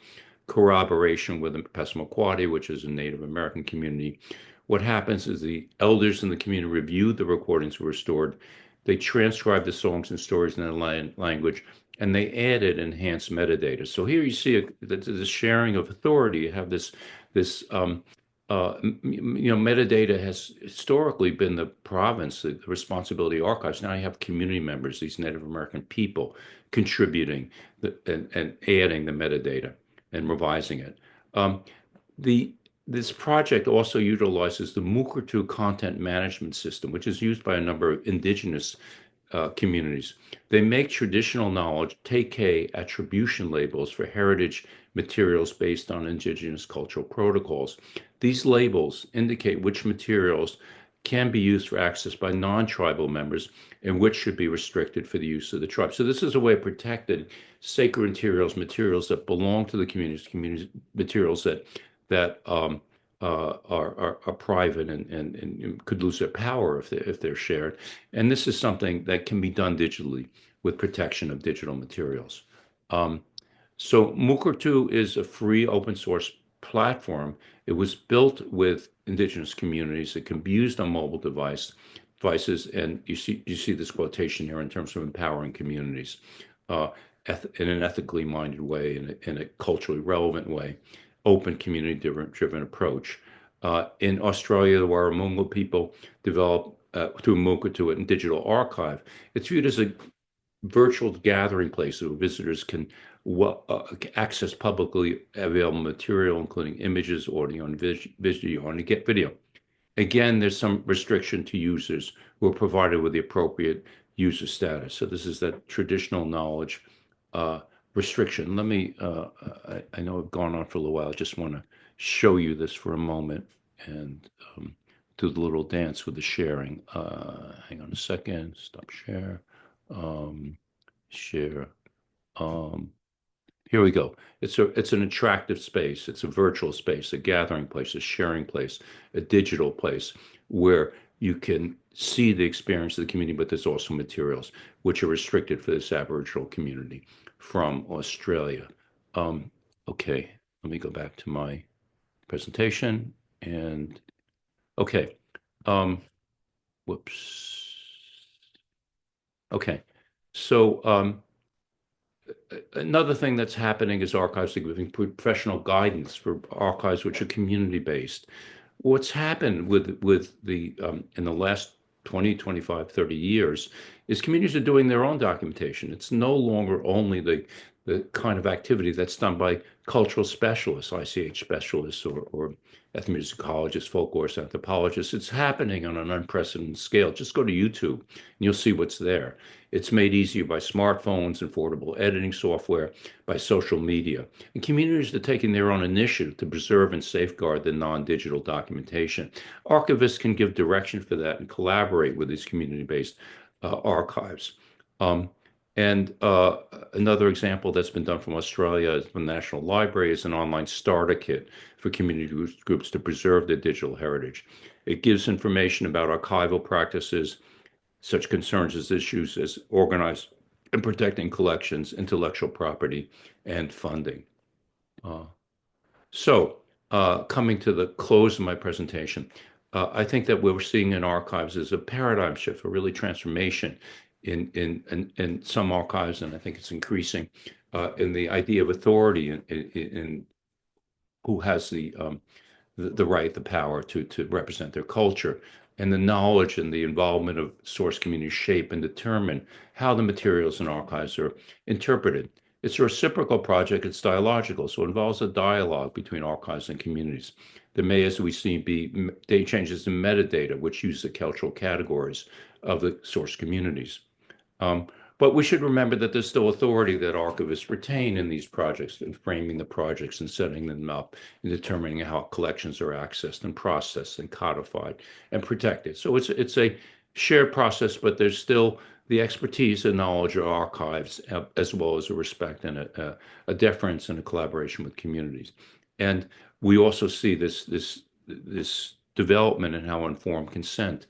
corroboration with the Passamaquoddy, which is a Native American community. What happens is the elders in the community review the recordings were restored. They transcribe the songs and stories in their language, and they added enhanced metadata. So here you see the sharing of authority. You have this metadata has historically been the province, the responsibility of archives. Now you have community members, these Native American people, contributing and adding the metadata and revising it. This project also utilizes the Mukurtu content management system, which is used by a number of indigenous communities. They make traditional knowledge TK attribution labels for heritage materials based on indigenous cultural protocols. These labels indicate which materials can be used for access by non-tribal members and which should be restricted for the use of the tribe. So this is a way of protecting sacred materials that belong to the community materials that are private and could lose their power if they're shared. And this is something that can be done digitally with protection of digital materials. So Mukurtu is a free open source platform. It was built with indigenous communities. It can be used on mobile devices, and you see this quotation here in terms of empowering communities in an ethically minded way, in a culturally relevant way, open community-driven approach. In Australia, the Warramunga people developed through Mukurtu a digital archive. It's viewed as a virtual gathering place where visitors can access publicly available material, including images, audio, and video, and get video. Again, there's some restriction to users who are provided with the appropriate user status. So this is that traditional knowledge restriction. Let me, I know I've gone on for a little while. I just want to show you this for a moment and do the little dance with the sharing. Hang on a second, stop share, share. Here we go. It's an attractive space. It's a virtual space, a gathering place, a sharing place, a digital place where you can see the experience of the community, but there's also materials which are restricted for this Aboriginal community from Australia. Okay, let me go back to my presentation and okay. Whoops. Okay, so another thing that's happening is archives are giving professional guidance for archives which are community-based. What's happened with the in the last 20, 25, 30 years is communities are doing their own documentation. It's no longer only the kind of activity that's done by cultural specialists, ICH specialists, or ethnomusicologists, folklorists, anthropologists. It's happening on an unprecedented scale. Just go to YouTube and you'll see what's there. It's made easier by smartphones and affordable editing software, by social media. And communities are taking their own initiative to preserve and safeguard the non-digital documentation. Archivists can give direction for that and collaborate with these community-based archives. Another example that's been done from Australia is the National Library is an online starter kit for community groups to preserve their digital heritage. It gives information about archival practices, such concerns as issues as organized and protecting collections, intellectual property, and funding. Coming to the close of my presentation, I think that what we're seeing in archives is a paradigm shift, a really transformation in some archives, and I think it's increasing in the idea of authority in who has the right, the power to represent their culture, and the knowledge and the involvement of source communities shape and determine how the materials in archives are interpreted. It's a reciprocal project, it's dialogical, so it involves a dialogue between archives and communities. There may, as we see, be changes in metadata, which use the cultural categories of the source communities. But we should remember that there's still authority that archivists retain in these projects, in framing the projects and setting them up and determining how collections are accessed and processed and codified and protected. So it's a shared process, but there's still the expertise and knowledge of archives, as well as a respect and a deference and a collaboration with communities. And we also see this development in how informed consent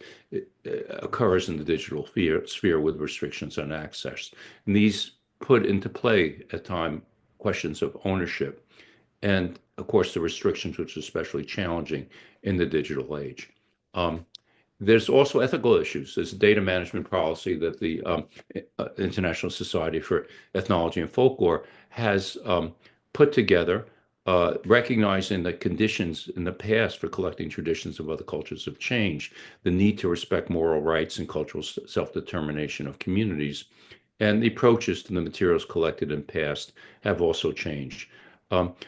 occurs in the digital sphere with restrictions on access. And these put into play at times questions of ownership and, of course, the restrictions, which are especially challenging in the digital age. There's also ethical issues. There's a data management policy that the International Society for Ethnology and Folklore has put together, recognizing that conditions in the past for collecting traditions of other cultures have changed, the need to respect moral rights and cultural self-determination of communities, and the approaches to the materials collected in past have also changed.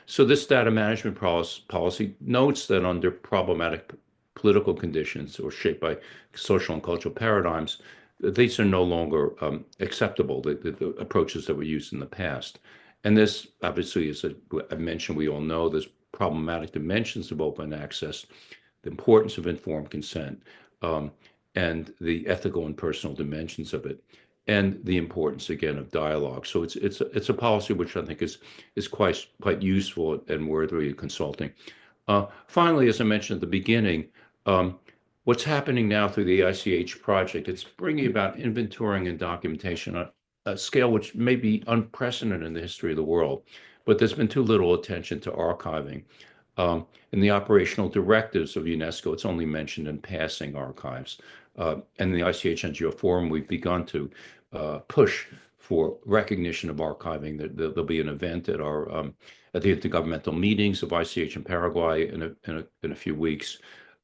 So this data management policy notes that under problematic political conditions or shaped by social and cultural paradigms, these are no longer acceptable, the approaches that were used in the past. And this, obviously, as I mentioned, we all know there's problematic dimensions of open access, the importance of informed consent, and the ethical and personal dimensions of it, and the importance, again, of dialogue. So it's a policy which I think is quite useful and worthy of consulting. Finally, as I mentioned at the beginning, what's happening now through the ICH project, it's bringing about inventorying and documentation on a scale which may be unprecedented in the history of the world, but there's been too little attention to archiving. In the operational directives of UNESCO, it's only mentioned in passing archives. And the ICH NGO Forum, we've begun to push for recognition of archiving. There'll be an event at at the intergovernmental meetings of ICH in Paraguay in a few weeks.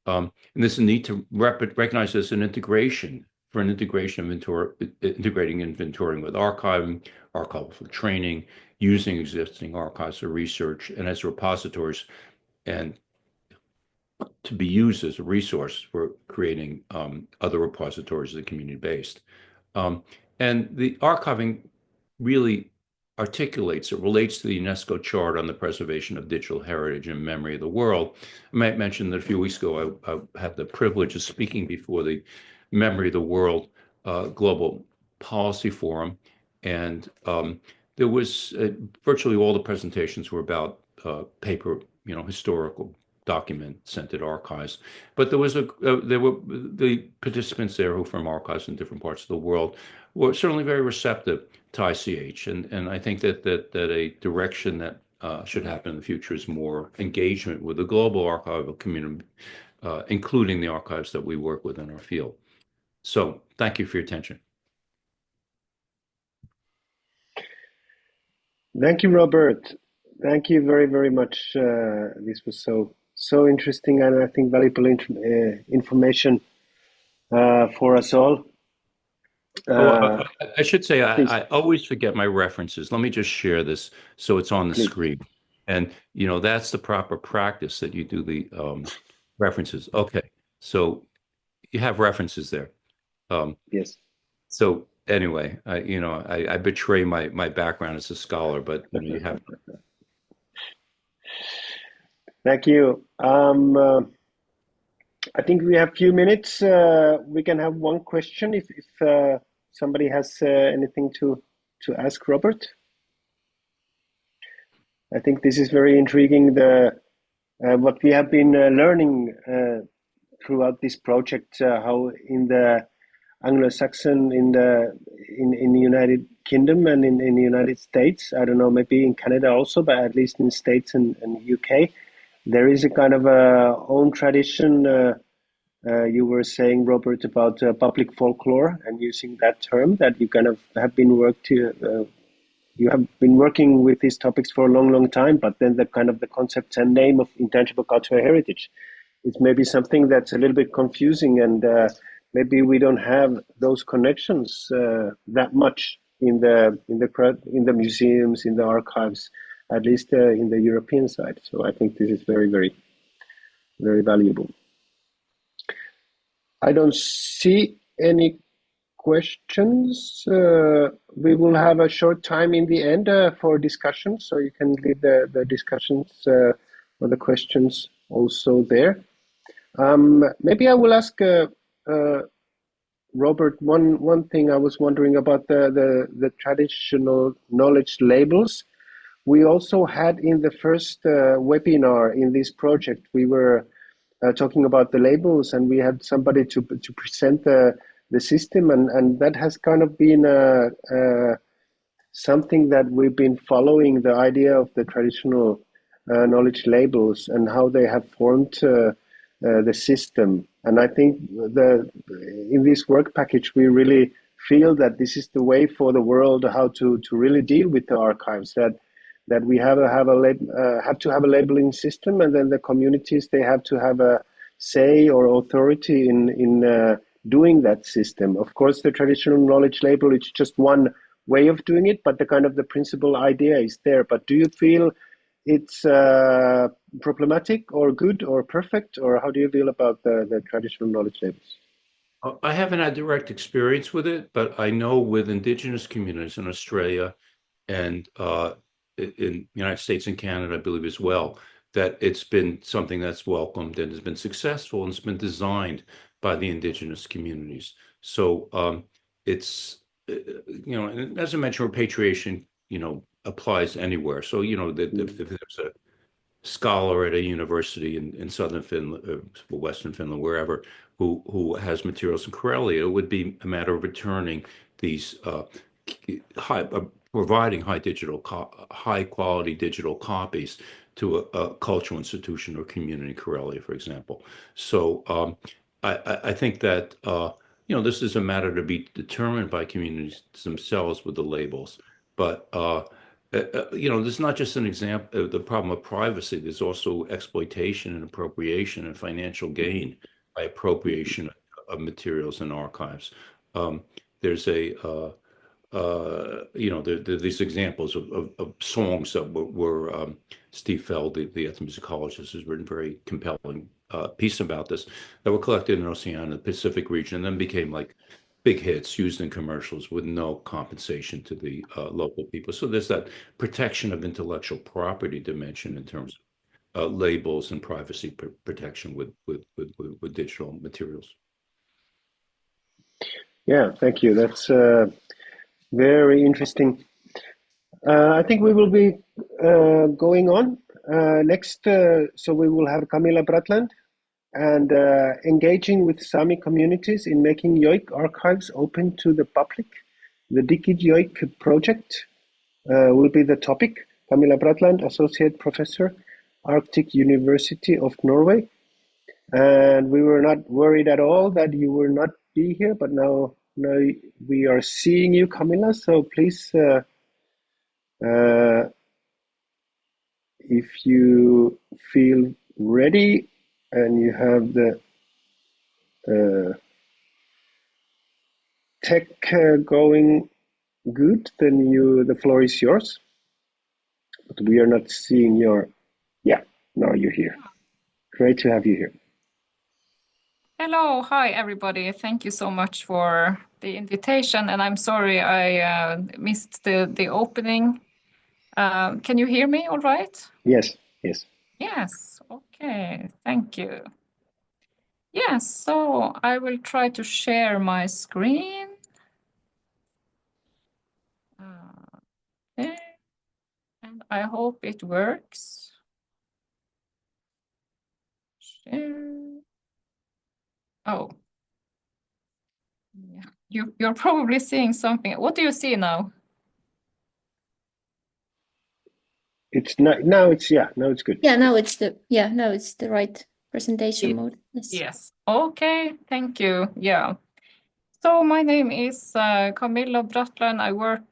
And there's a need to recognize this an integration of integrating inventorying with archiving, archival training, using existing archives for research and as repositories, and to be used as a resource for creating other repositories that are community-based. And the archiving really articulates, it relates to the UNESCO Charter on the Preservation of Digital Heritage and Memory of the World. I might mention that a few weeks ago, I had the privilege of speaking before the Memory of the World Global Policy Forum. And there was virtually all the presentations were about paper, historical document-centered archives. But there were the participants there who from archives in different parts of the world were certainly very receptive to ICH. And I think that a direction that should happen in the future is more engagement with the global archival community, including the archives that we work with in our field. So thank you for your attention. Thank you, Robert. Thank you very, very much. This was so interesting and I think valuable information for us all. I should say, I always forget my references. Let me just share this so it's on the screen. And, that's the proper practice that you do the references. Okay, so you have references there. Yes. So anyway, I betray my background as a scholar, but you have. Thank you. I think we have a few minutes. We can have one question if somebody has anything to ask Robert. I think this is very intriguing. What we have been learning throughout this project, how in the Anglo-Saxon, in the United Kingdom and in the United States, I don't know, maybe in Canada also, but at least in States and UK, there is a kind of own tradition. You were saying, Robert, about public folklore and using that term that you kind of have been you have been working with these topics for a long time, but then the kind of the concept and name of intangible cultural heritage is maybe something that's a little bit confusing, and maybe we don't have those connections that much in the museums, in the archives, at least in the European side. So I think this is very, very, very valuable. I don't see any questions. We will have a short time in the end for discussion, so you can leave the discussions or the questions also there. Maybe I will ask Robert one thing. I was wondering about the traditional knowledge labels. We also had in the first webinar in this project, we were talking about the labels, and we had somebody to present the system, and that has kind of been something that we've been following, the idea of the traditional knowledge labels and how they have formed the system. And I think in this work package, we really feel that this is the way for the world how to really deal with the archives, that we have to have a labeling system, and then the communities, they have to have a say or authority in doing that system. Of course, the traditional knowledge label, it's just one way of doing it, but the kind of the principal idea is there. But do you feel it's problematic or good or perfect, or how do you feel about the traditional knowledge labels? I haven't had direct experience with it, but I know with indigenous communities in Australia and in the United States and Canada, I believe as well, that it's been something that's welcomed and has been successful and it's been designed by the indigenous communities. So it's, and as I mentioned, repatriation, applies anywhere. So, if there's a scholar at a university in southern Finland, Western Finland, wherever, who has materials in Karelia, it would be a matter of returning these providing high quality digital copies to a cultural institution or community in Karelia, for example. So I think that this is a matter to be determined by communities themselves with the labels, but there's not just an example of the problem of privacy. There's also exploitation and appropriation and financial gain by appropriation of materials and archives. There's these examples of songs that were Steve Feld, the ethnomusicologist, has written very compelling piece about this, that were collected in Oceania, the Pacific region, and then became like big hits used in commercials with no compensation to the local people. So there's that protection of intellectual property dimension in terms of labels and privacy protection with digital materials. Yeah, thank you. That's very interesting. I think we will be going on next. So we will have Camilla Bratland and engaging with Sami communities in making Yoik archives open to the public. The Digit Yoik project will be the topic. Camilla Bratland, Associate Professor, Arctic University of Norway. And we were not worried at all that you will not be here, but now we are seeing you, Camilla. So please, if you feel ready and you have the tech going good, then the floor is yours. But we are not seeing your. Yeah, now you're here. Great to have you here. Hello, hi everybody. Thank you so much for the invitation, and I'm sorry I missed the opening. Can you hear me all right? Yes. Yes, okay, thank you. Yes, so I will try to share my screen. Okay, and I hope it works. Share. Oh. Yeah. You're probably seeing something. What do you see now? It's not now. It's now it's good. Yeah, now it's the right presentation mode. Yes. Okay. Thank you. Yeah. So my name is Camilla Bratland. I work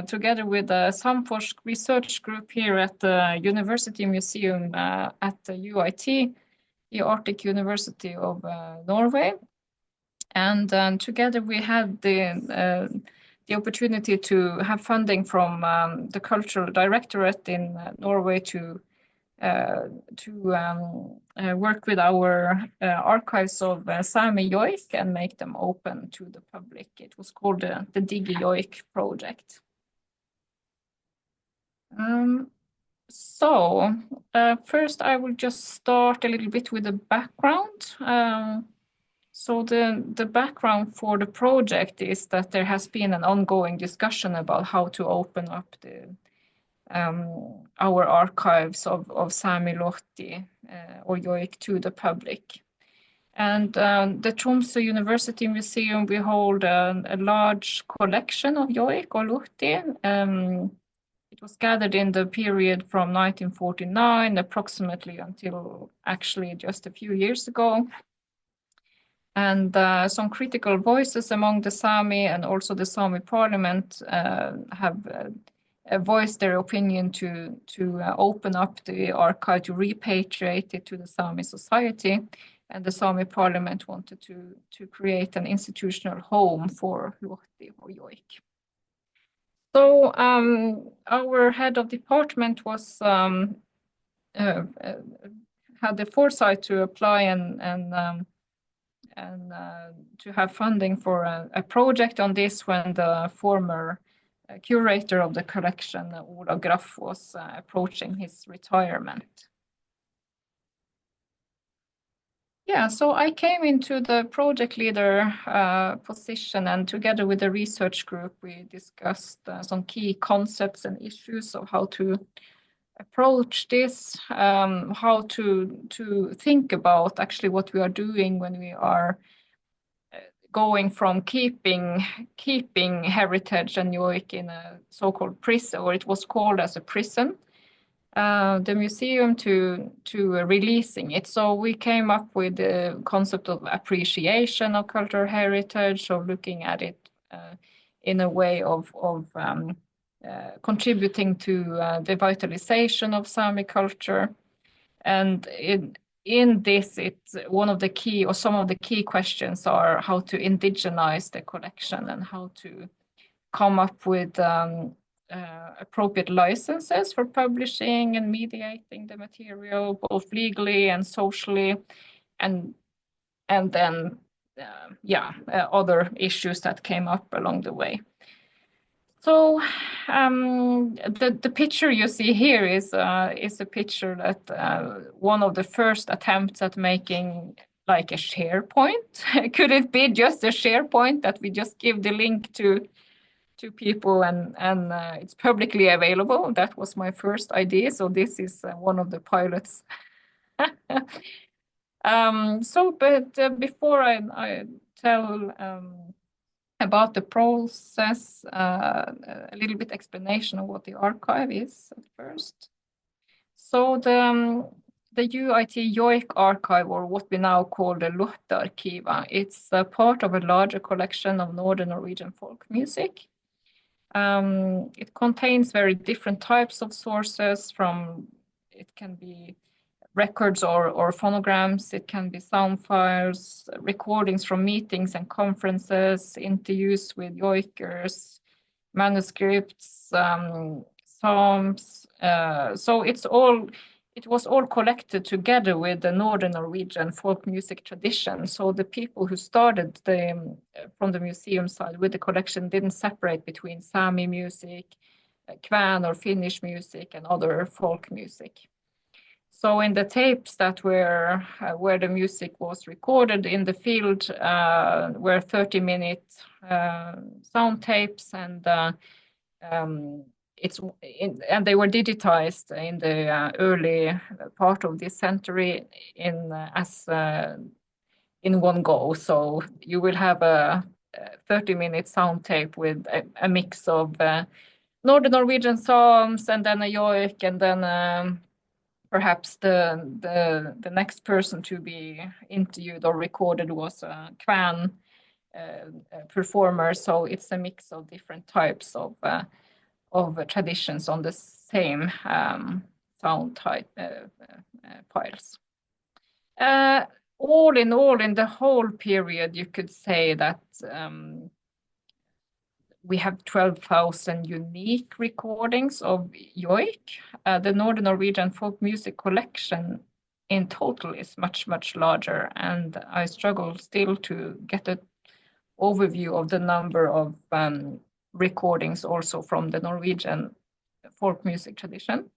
together with the Samforsk research group here at the University Museum at the UIT, the Arctic University of Norway. And together we had the opportunity to have funding from the Cultural Directorate in Norway to work with our archives of Sami Yoik and make them open to the public. It was called the Digi Yoik project. So first I will just start a little bit with the background. So the background for the project is that there has been an ongoing discussion about how to open up our archives of Sami Lohti or Yoik to the public. And the Tromsø University Museum, we hold a large collection of Yoik or Lohti. It was gathered in the period from 1949 approximately until actually just a few years ago. And some critical voices among the Sami and also the Sami parliament have voiced their opinion to open up the archive, to repatriate it to the Sami society. And the Sami parliament wanted to create an institutional home for Lohti or Yoik. So our head of department was had the foresight to apply and to have funding for a project on this when the former curator of the collection, Ola Graff, was approaching his retirement. Yeah, so I came into the project leader position, and together with the research group, we discussed some key concepts and issues of how to approach this, how to think about actually what we are doing when we are going from keeping heritage and yoik in a so-called prison, or it was called as a prison, the museum to releasing it. So we came up with the concept of appreciation of cultural heritage, or looking at it in a way of contributing to the vitalization of Sami culture. And in this, it's one of the key, or some of the key questions are how to indigenize the collection and how to come up with appropriate licenses for publishing and mediating the material, both legally and socially, and then other issues that came up along the way. So the picture you see here is a picture that one of the first attempts at making like a SharePoint. Could it be just a SharePoint that we just give the link to people and it's publicly available? That was my first idea. So this is one of the pilots. Before I tell about the process, a little bit explanation of what the archive is at first. So the UIT JOIK archive, or what we now call the Lottearkiva, it's a part of a larger collection of Northern Norwegian folk music. It contains very different types of sources. It can be records or phonograms, it can be sound files, recordings from meetings and conferences, interviews with yoikers, manuscripts, psalms. So it was all collected together with the Northern Norwegian folk music tradition. So the people who started from the museum side with the collection didn't separate between Sami music, Kven or Finnish music, and other folk music. So in the tapes that were where the music was recorded in the field were 30-minute sound tapes, and they were digitized in the early part of this century in one go. So you will have a 30-minute sound tape with a mix of Northern Norwegian psalms, and then a yoik, and then perhaps the next person to be interviewed or recorded was a Kven performer. So it's a mix of different types of traditions on the same sound type files. All in all, in the whole period, you could say that we have 12,000 unique recordings of yoik. The Northern Norwegian folk music collection in total is much, much larger, and I struggle still to get an overview of the number of recordings also from the Norwegian folk music tradition.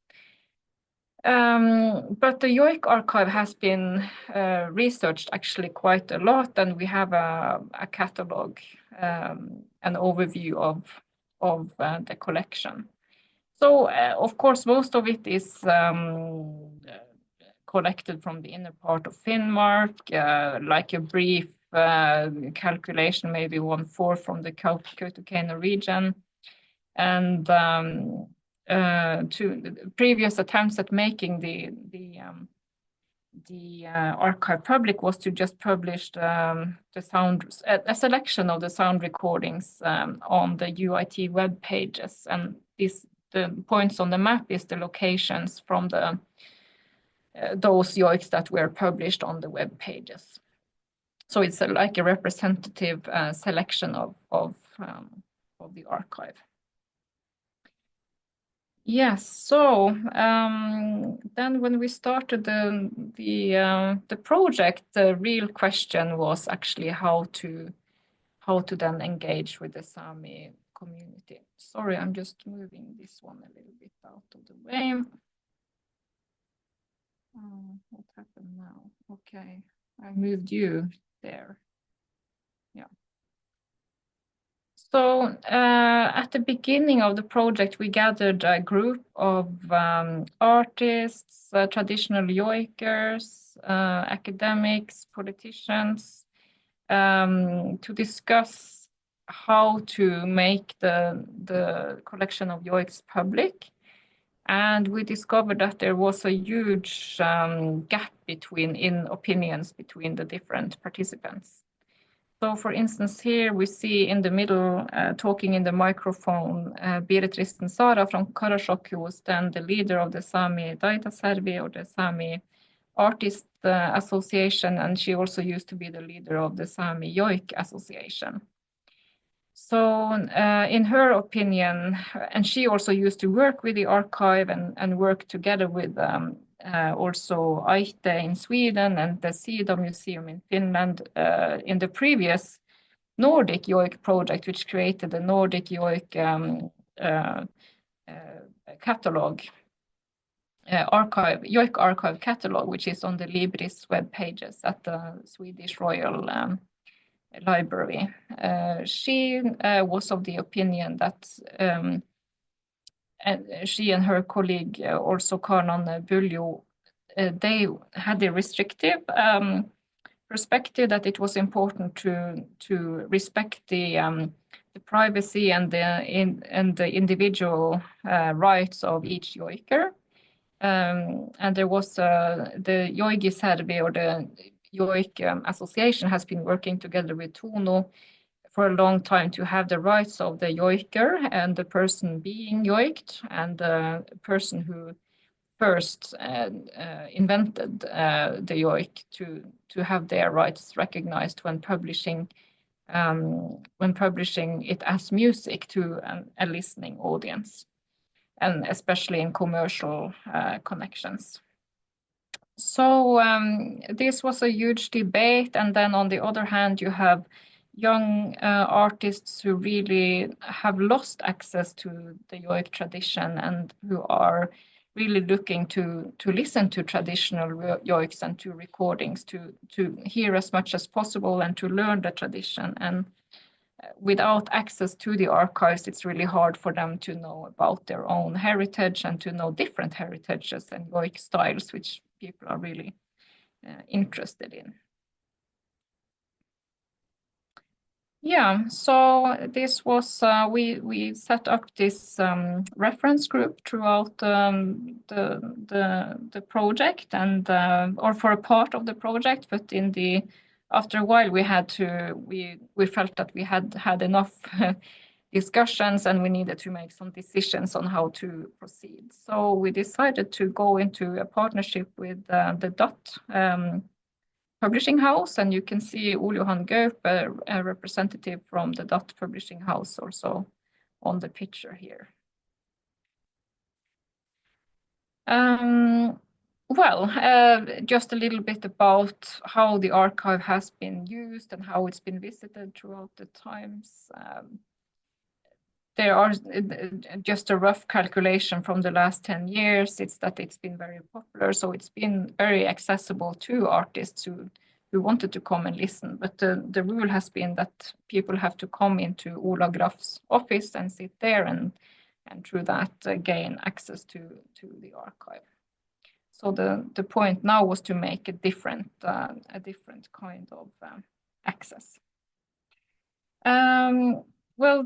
But the yoik archive has been researched actually quite a lot, and we have a catalog, an overview of the collection. So of course most of it is collected from the inner part of Finnmark, like a brief calculation, maybe 1/4 from the Kautokeino region, and to previous attempts at making the archive public was to just publish the sound, a selection of the sound recordings on the UIT web pages, and the points on the map is the locations from those yoiks that were published on the web pages. So it's like a representative selection of the archive. Yes. So then, when we started the project, the real question was actually how to then engage with the Sami community. Sorry, I'm just moving this one a little bit out of the way. What happened now? Okay, I moved you there. Yeah. So at the beginning of the project, we gathered a group of artists, traditional yoikers, academics, politicians, to discuss how to make the collection of yoiks public. And we discovered that there was a huge gap in opinions between the different participants. So, for instance, here we see in the middle, talking in the microphone, Berit Risten-Sara from Karasjok, who was then the leader of the Sami Daita Servi, or the Sami Artist Association, and she also used to be the leader of the Sami Yoik Association. So in her opinion, and she also used to work with the archive and work together with also Aite in Sweden and the Sida Museum in Finland in the previous Nordic Yoik project, which created the Nordic Yoik catalog, Yoik archive catalog, which is on the Libris web pages at the Swedish Royal Library. She was of the opinion that and she and her colleague, also Kanan Buljo, they had a restrictive perspective that it was important to respect the privacy and the individual rights of each yoiker. And there was the Yoigi Servi, or the Yoik Association, has been working together with Tuno for a long time to have the rights of the yoiker and the person being yoiked and the person who first invented the yoik to have their rights recognized when publishing it as music to a listening audience, and especially in commercial connections. So this was a huge debate, and then on the other hand, you have young artists who really have lost access to the yoik tradition and who are really looking to listen to traditional yoiks and to recordings, to hear as much as possible and to learn the tradition. And without access to the archives, it's really hard for them to know about their own heritage and to know different heritages and yoik styles, which people are really interested in. Yeah, so this was, we set up this reference group throughout the project, and or for a part of the project, but after a while we felt that we had enough discussions and we needed to make some decisions on how to proceed. So we decided to go into a partnership with the DOT Publishing House, and you can see Ole-Johan Gaup, a representative from the DOT Publishing House, also on the picture here. Well, just a little bit about how the archive has been used and how it's been visited throughout the times. There are just a rough calculation from the last 10 years. It's that it's been very popular, so it's been very accessible to artists who wanted to come and listen. But the rule has been that people have to come into Ola Graf's office and sit there and through that gain access to the archive. So the point now was to make a different kind of access. Well,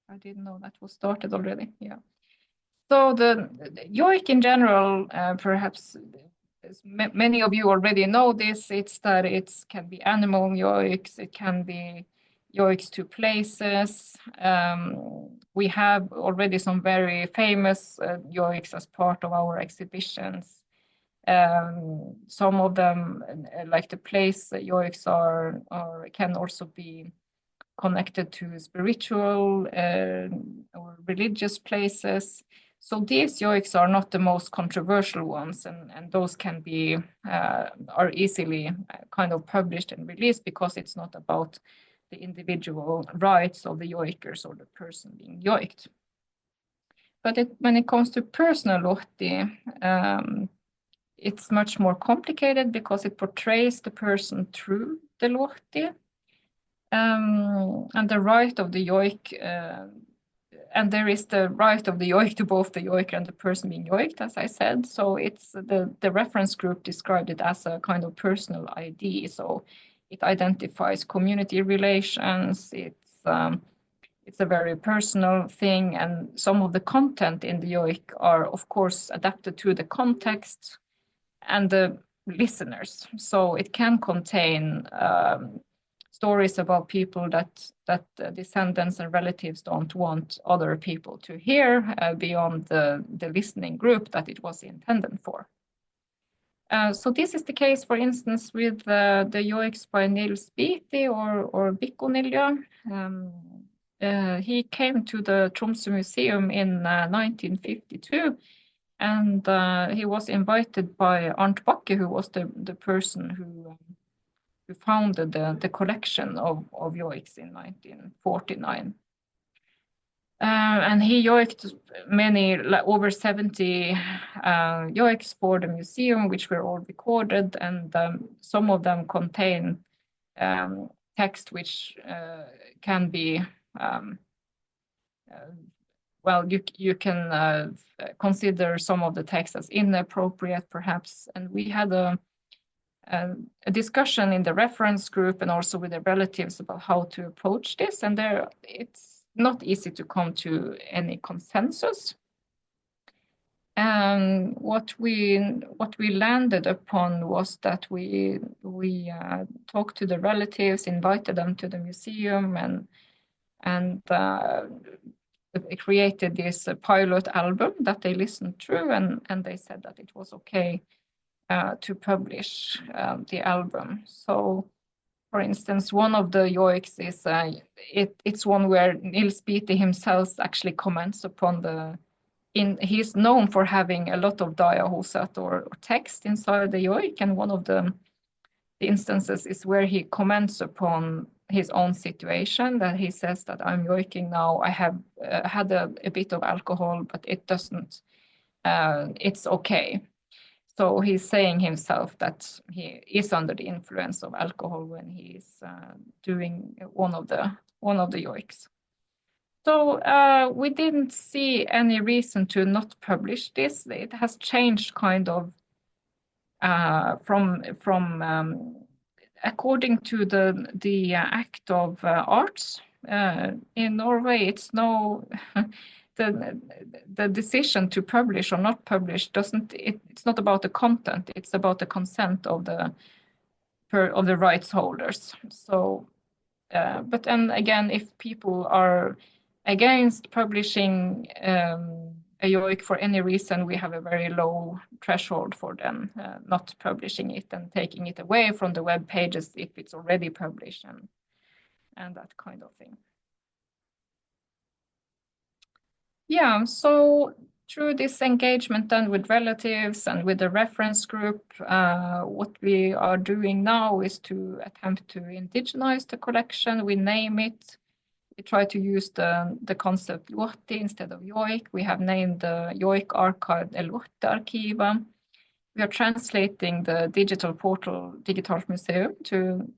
I didn't know that was started already. Yeah. So the yoik in general, perhaps many of you already know this. It's that it can be animal yoiks, it can be yoiks to places. We have already some very famous yoiks as part of our exhibitions. Some of them, like the place yoiks are can also be connected to spiritual or religious places. So these yoiks are not the most controversial ones, and those can be are easily kind of published and released because it's not about the individual rights of the yoikers or the person being yoiked. But when it comes to personal lohti, it's much more complicated because it portrays the person through the lohti. And the right of the yoik, and there is the right of the yoik to both the yoiker and the person being yoiked, as I said. So it's the reference group described it as a kind of personal ID. So it identifies community relations. It's a very personal thing, and some of the content in the yoik are, of course, adapted to the context and the listeners. So it can contain stories about people that descendants and relatives don't want other people to hear beyond the listening group that it was intended for. So this is the case, for instance, with the yoiks by Nils Beatty or Bikkunilja. He came to the Tromsø Museum in 1952, and he was invited by Arnt Bakke, who was the person who founded the collection of yoiks in 1949. And he yoiked many, over 70 yoiks for the museum, which were all recorded, and some of them contain text which can be, well, you can consider some of the text as inappropriate, perhaps. And we had a discussion in the reference group and also with the relatives about how to approach this, and it's not easy to come to any consensus. And what we landed upon was that we talked to the relatives, invited them to the museum, and created this pilot album that they listened through, and they said that it was okay to publish the album. So, for instance, one of the yoiks is it's one where Nils Beatty himself actually comments upon he's known for having a lot of diahosat or text inside the yoik, and one of the instances is where he comments upon his own situation, that he says that I'm yoiking now, I have had a bit of alcohol, but it doesn't, it's okay. So he's saying himself that he is under the influence of alcohol when he is doing one of the yoiks. So we didn't see any reason to not publish this. It has changed kind of from according to the Act of Arts in Norway. It's no the decision to publish or not publish it's not about the content. It's about the consent of the rights holders. So, but then again, if people are against publishing a yoik for any reason, we have a very low threshold for them not publishing it and taking it away from the web pages if it's already published and that kind of thing. Yeah, so through this engagement then with relatives and with the reference group, what we are doing now is to attempt to indigenize the collection. We name it. We try to use the concept Luoti instead of yoik. We have named the yoik archive the Luoti-arkivet. We are translating the digital portal Digitalt Museum to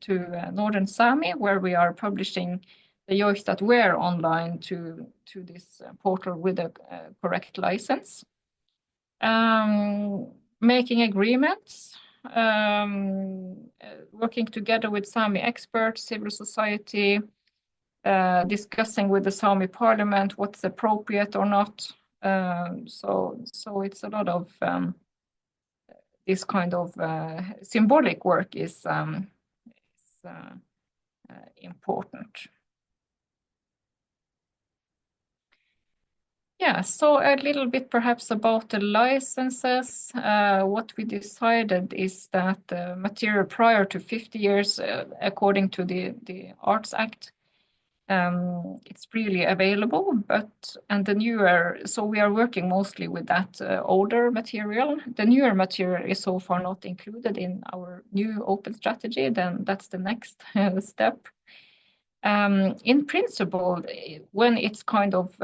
Northern Sami, where we are publishing the yoiks that were online to this portal with a correct license. Making agreements, working together with Sami experts, civil society, discussing with the Sami parliament what's appropriate or not. So it's a lot of this kind of symbolic work is important. Yeah, so a little bit perhaps about the licenses. What we decided is that the material prior to 50 years, according to the Arts Act, it's freely available, and the newer, so we are working mostly with that older material. The newer material is so far not included in our new open strategy, then that's the next step. In principle, when it's kind of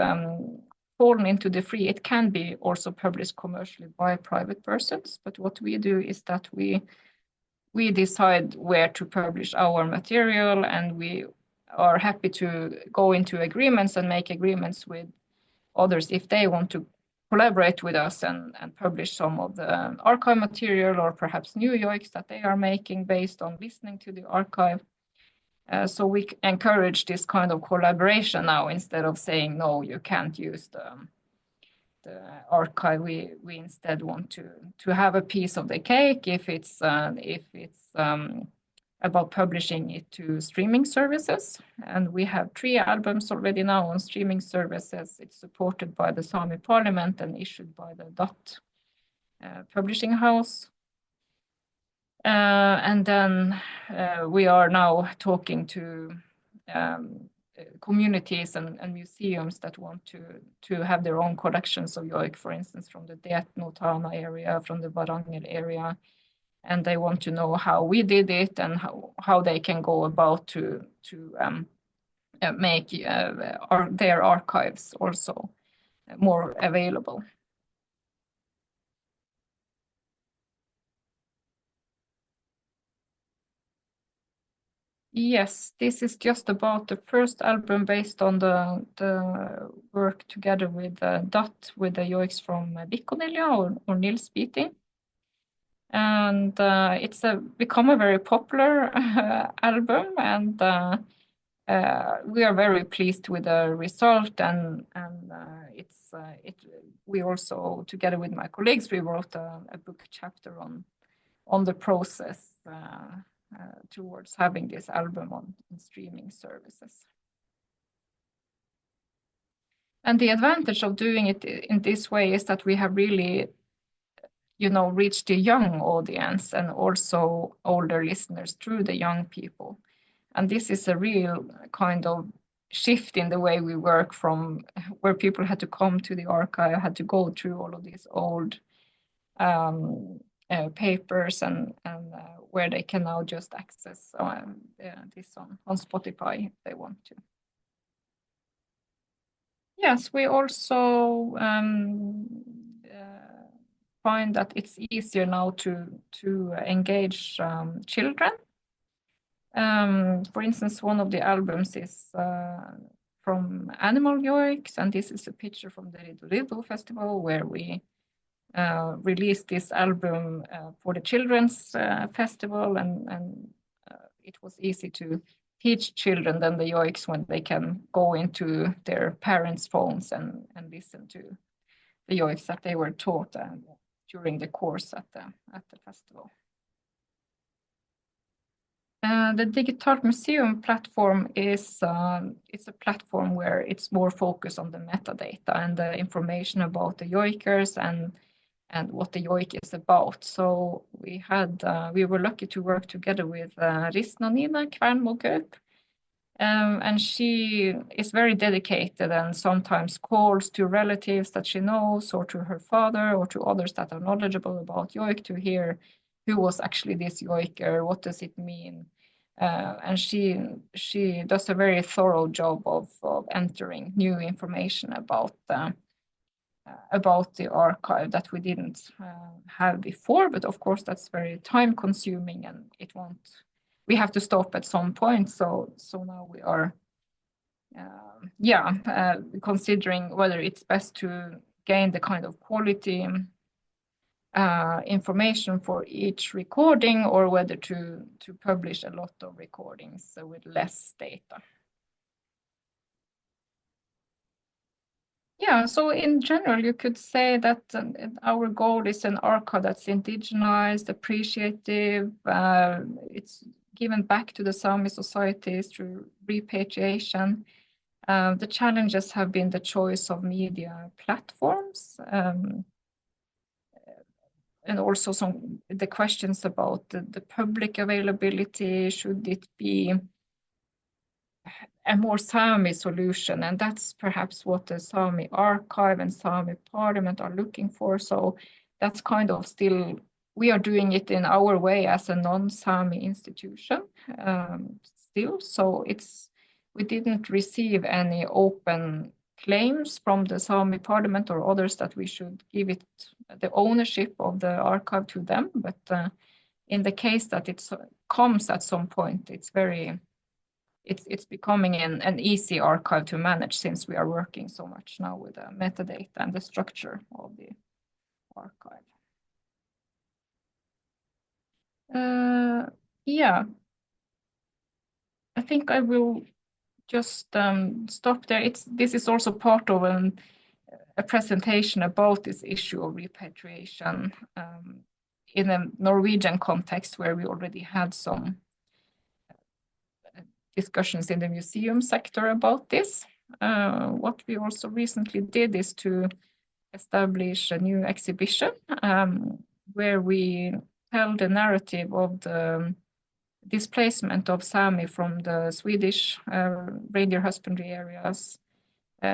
fallen into the free, it can be also published commercially by private persons. But what we do is that we decide where to publish our material, and we are happy to go into agreements and make agreements with others if they want to collaborate with us and publish some of the archive material or perhaps new yoiks that they are making based on listening to the archive. So we encourage this kind of collaboration now instead of saying, no, you can't use the archive. We instead want to have a piece of the cake if it's about publishing it to streaming services. And we have 3 albums already now on streaming services. It's supported by the Sami Parliament and issued by the Dot publishing house. And then we are now talking to communities and museums that want to have their own collections of yoik, for instance, from the Dietno-Tana area, from the Varangel area, and they want to know how we did it and how they can go about to make their archives also more available. Yes, this is just about the first album based on the work together with Dot, with the yoiks from Bikkonilja or Nilsbiti. And it's become a very popular album, and we are very pleased with the result. And we also, together with my colleagues, we wrote a book chapter on the process towards having this album on streaming services. And the advantage of doing it in this way is that we have really, reached the young audience and also older listeners through the young people. And this is a real kind of shift in the way we work, from where people had to come to the archive, had to go through all of these old papers and where they can now just access this on Spotify if they want to. Yes, we also find that it's easier now to engage children. For instance, one of the albums is from Animal Yoiks, and this is a picture from the Ridorido Festival where we released this album for the children's festival, and it was easy to teach children then the yoiks when they can go into their parents' phones and listen to the yoiks that they were taught during the course at the festival. The Digital Museum platform is it's a platform where it's more focused on the metadata and the information about the yoikers and what the yoik is about. So we were lucky to work together with Risna Nina Kvernmo-Gaup, and she is very dedicated and sometimes calls to relatives that she knows or to her father or to others that are knowledgeable about yoik to hear who was actually this yoiker, what does it mean. And she does a very thorough job of entering new information about the archive that we didn't have before, but of course that's very time consuming and we have to stop at some point. So now we are considering whether it's best to gain the kind of quality information for each recording or whether to publish a lot of recordings with less data. Yeah, so in general, you could say that our goal is an archive that's indigenized, appreciative. It's given back to the Sami societies through repatriation. The challenges have been the choice of media platforms, and also the questions about the public availability. Should it be a more Sami solution? And that's perhaps what the Sami archive and Sami parliament are looking for. So that's kind of still, we are doing it in our way as a non-Sami institution still. So we didn't receive any open claims from the Sami parliament or others that we should give it the ownership of the archive to them. But in the case that it comes at some point, it's becoming an easy archive to manage, since we are working so much now with the metadata and the structure of the archive. Yeah, I think I will just stop there. This is also part of a presentation about this issue of repatriation in a Norwegian context, where we already had some discussions in the museum sector about this. What we also recently did is to establish a new exhibition where we tell the narrative of the displacement of Sami from the Swedish reindeer husbandry areas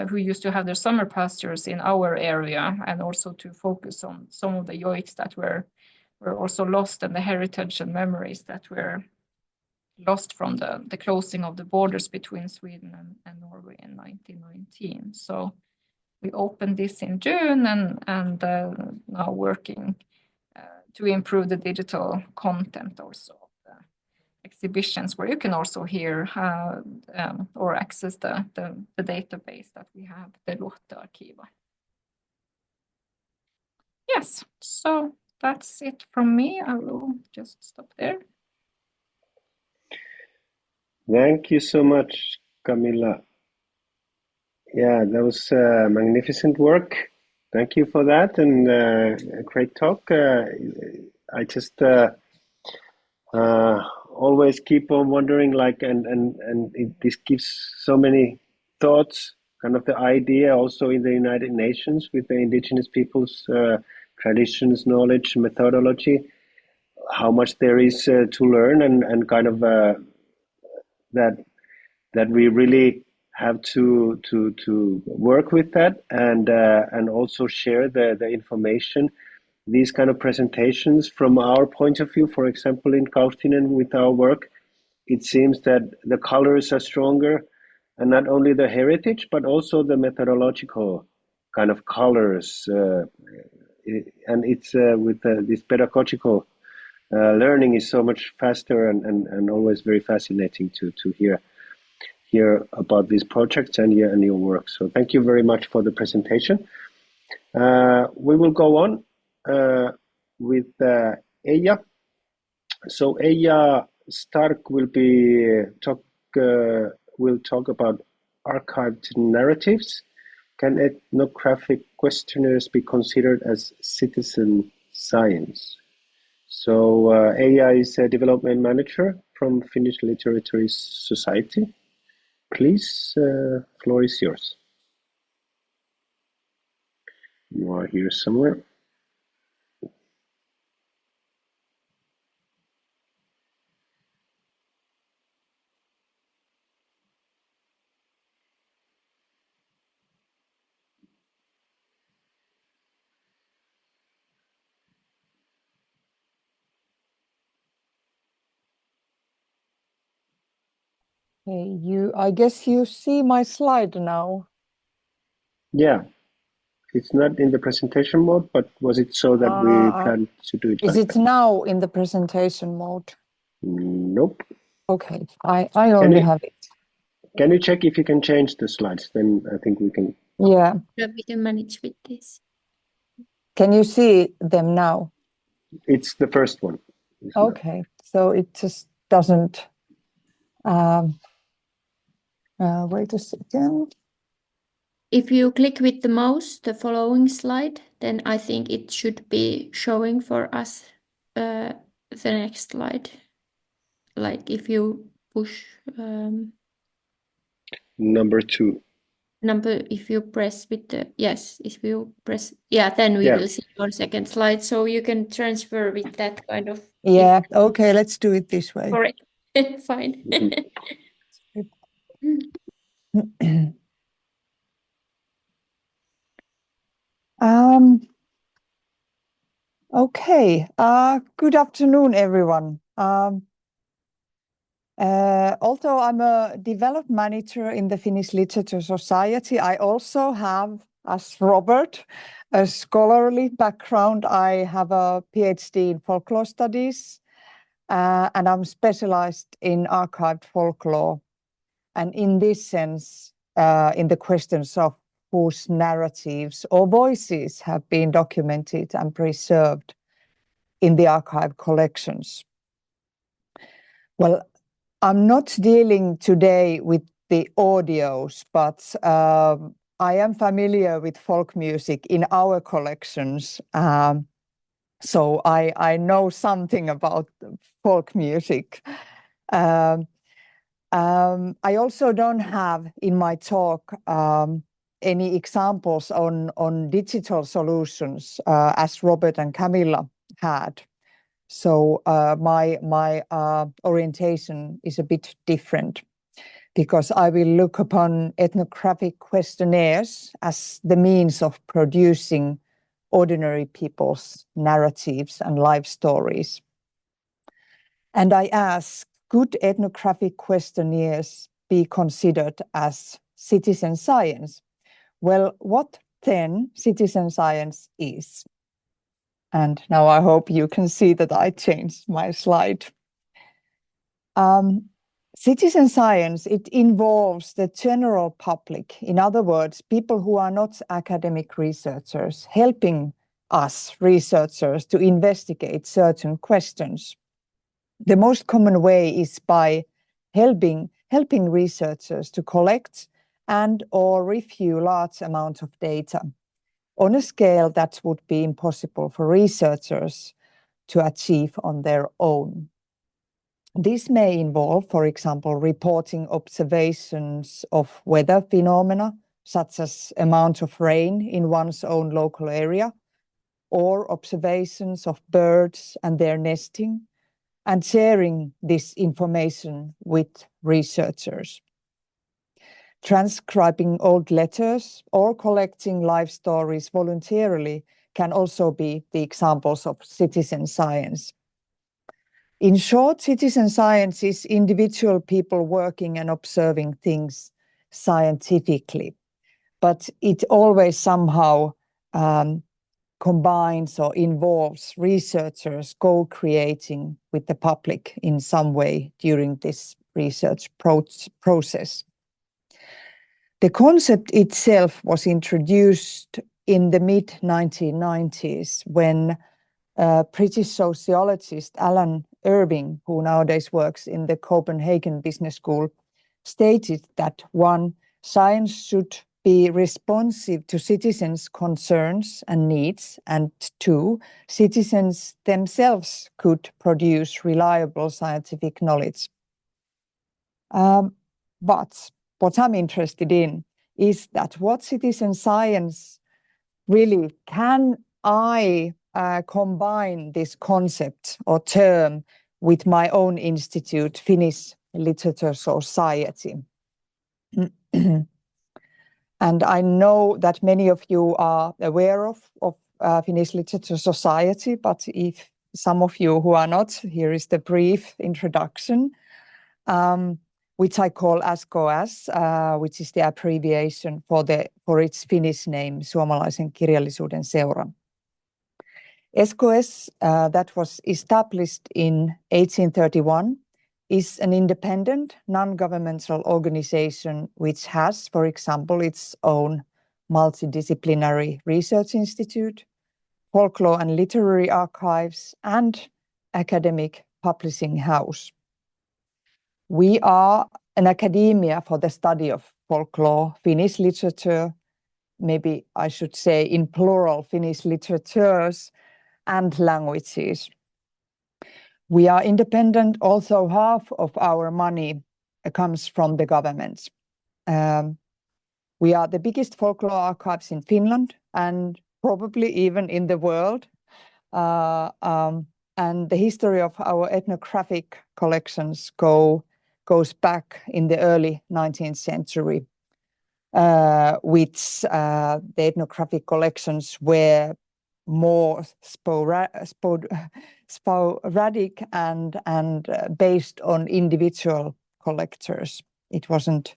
who used to have their summer pastures in our area, and also to focus on some of the yoiks that were also lost, and the heritage and memories that were lost from the closing of the borders between Sweden and Norway in 1919. So we opened this in June, and now working to improve the digital content also of the exhibitions, where you can also hear or access the database that we have, the Låtarkiva. Yes, so that's it from me. I will just stop there. Thank you so much, Camilla. Yeah, that was magnificent work. Thank you for that, and a great talk. I just always keep on wondering, like, and this gives so many thoughts, kind of the idea also in the United Nations with the indigenous peoples' traditions, knowledge, methodology, how much there is to learn, and kind of that we really have to work with that, and also share the information. These kind of presentations from our point of view, for example, in Kaustinen with our work, it seems that the colors are stronger, and not only the heritage, but also the methodological kind of colors. And it's with this pedagogical learning is so much faster, and always very fascinating to hear about these projects and your work. So thank you very much for the presentation. We will go on with Eija. So Eija Stark will talk about archived narratives. Can ethnographic questionnaires be considered as citizen science? So Eija is a development manager from Finnish Literary Society. Please, floor is yours. You are here somewhere. Hey, I guess you see my slide now. Yeah, it's not in the presentation mode, but was it so that we planned to do it? Is it now in the presentation mode? Nope. Okay, I only have it. Can you check if you can change the slides? Then I think we can. Yeah. We can manage with this. Can you see them now? It's the first one. Okay, so it just doesn't. Wait a second. If you click with the mouse, the following slide, then I think it should be showing for us the next slide. Like if you push. number 2. If you press with the, yes, if you press, yeah, then we will see your second slide. So you can transfer with that kind of. Yeah, okay, let's do it this way. Correct. Fine. Okay, good afternoon, everyone. Although I'm a development manager in the Finnish Literature Society, I also have, as Robert, a scholarly background. I have a PhD in folklore studies, and I'm specialized in archived folklore. And in this sense, in the questions of whose narratives or voices have been documented and preserved in the archive collections. Well, I'm not dealing today with the audios, but I am familiar with folk music in our collections. So I know something about folk music. I also don't have in my talk any examples on digital solutions as Robert and Camilla had. So my orientation is a bit different because I will look upon ethnographic questionnaires as the means of producing ordinary people's narratives and life stories. And I ask, could ethnographic questionnaires be considered as citizen science? Well, what then citizen science is? And now I hope you can see that I changed my slide. Citizen science, it involves the general public. In other words, people who are not academic researchers, helping us researchers to investigate certain questions. The most common way is by helping researchers to collect and or review large amounts of data on a scale that would be impossible for researchers to achieve on their own. This may involve, for example, reporting observations of weather phenomena, such as amount of rain in one's own local area, or observations of birds and their nesting, and sharing this information with researchers. Transcribing old letters or collecting life stories voluntarily can also be the examples of citizen science. In short, citizen science is individual people working and observing things scientifically, but it always somehow combines or involves researchers co-creating with the public in some way during this research process. The concept itself was introduced in the mid-1990s when British sociologist Alan Irving, who nowadays works in the Copenhagen Business School, stated that 1, science should be responsive to citizens' concerns and needs, and 2, citizens themselves could produce reliable scientific knowledge. But what I'm interested in is that what citizen science really can I combine this concept or term with my own institute, Finnish Literature Society. And I know that many of you are aware of Finnish Literature Society, but if some of you who are not, here is the brief introduction, which I call SKS, which is the abbreviation for its Finnish name, Suomalaisen kirjallisuuden seura. SKS, that was established in 1831, is an independent, non-governmental organization which has, for example, its own multidisciplinary research institute, folklore and literary archives, and academic publishing house. We are an academia for the study of folklore, Finnish literature, maybe I should say in plural, Finnish literatures and languages. We are independent, although half of our money comes from the government. we are the biggest folklore archives in Finland and probably even in the world. And the history of our ethnographic collections goes back in the early 19th century, which the ethnographic collections were more sporadic and based on individual collectors. It wasn't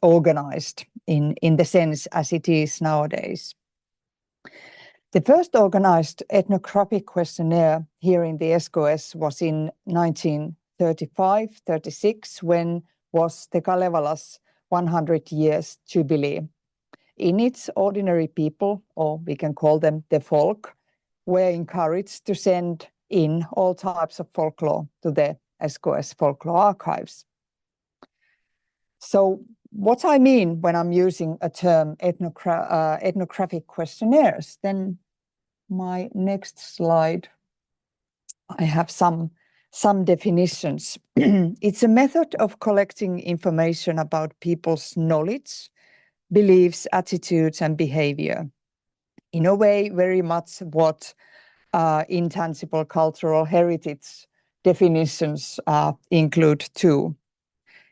organized in the sense as it is nowadays. The first organized ethnographic questionnaire here in the SKS was in 1935-36, when was the Kalevala's 100 years jubilee. In its ordinary people, or we can call them the folk, were encouraged to send in all types of folklore to the SKS folklore archives. So what I mean when I'm using a term ethnographic questionnaires, then my next slide, I have some definitions. It's a method of collecting information about people's knowledge, beliefs, attitudes, and behavior. In a way, very much what intangible cultural heritage definitions include too.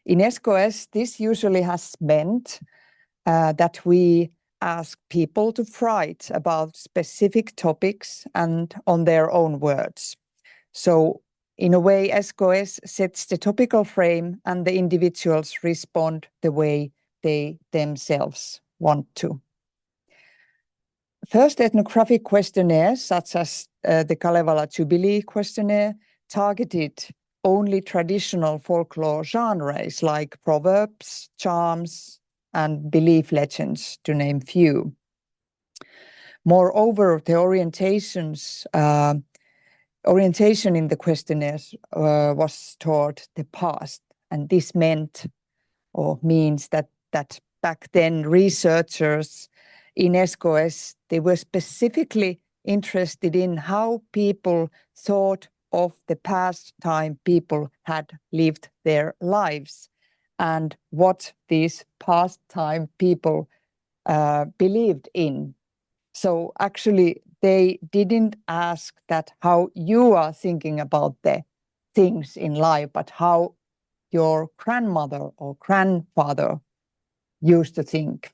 In SKS, this usually has meant that we ask people to write about specific topics and on their own words. So in a way, SKS sets the topical frame and the individuals respond the way they themselves want to. First ethnographic questionnaires, such as the Kalevala Jubilee questionnaire, targeted only traditional folklore genres like proverbs, charms, and belief legends, to name few. Moreover, the orientation in the questionnaires was toward the past, and this meant or means that back then researchers in SKS, they were specifically interested in how people thought of the past time people had lived their lives and what these past time people believed in. So actually, they didn't ask that how you are thinking about the things in life, but how your grandmother or grandfather used to think.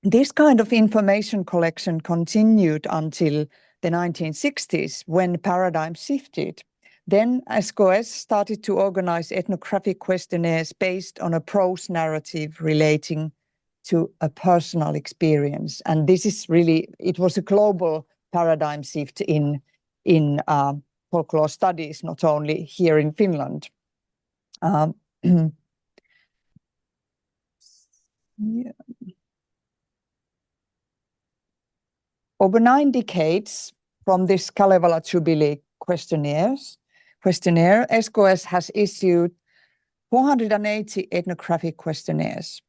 This kind of information collection continued until the 1960s, when paradigm shifted. Then SKS started to organize ethnographic questionnaires based on a prose narrative relating to a personal experience. And this is really, it was a global paradigm shift in folklore studies, not only here in Finland. Yeah. Over 9 decades from this Kalevala Jubilee questionnaire, SKS has issued 480 ethnographic questionnaires,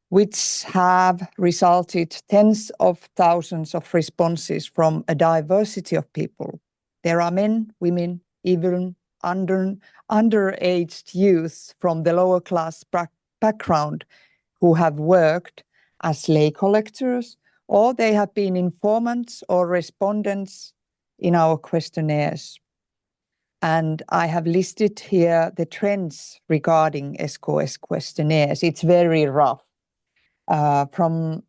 which have resulted tens of thousands of responses from a diversity of people. There are men, women, even underaged youth from the lower class background who have worked as lay collectors, or they have been informants or respondents in our questionnaires. And I have listed here the trends regarding SKS questionnaires. It's very rough. From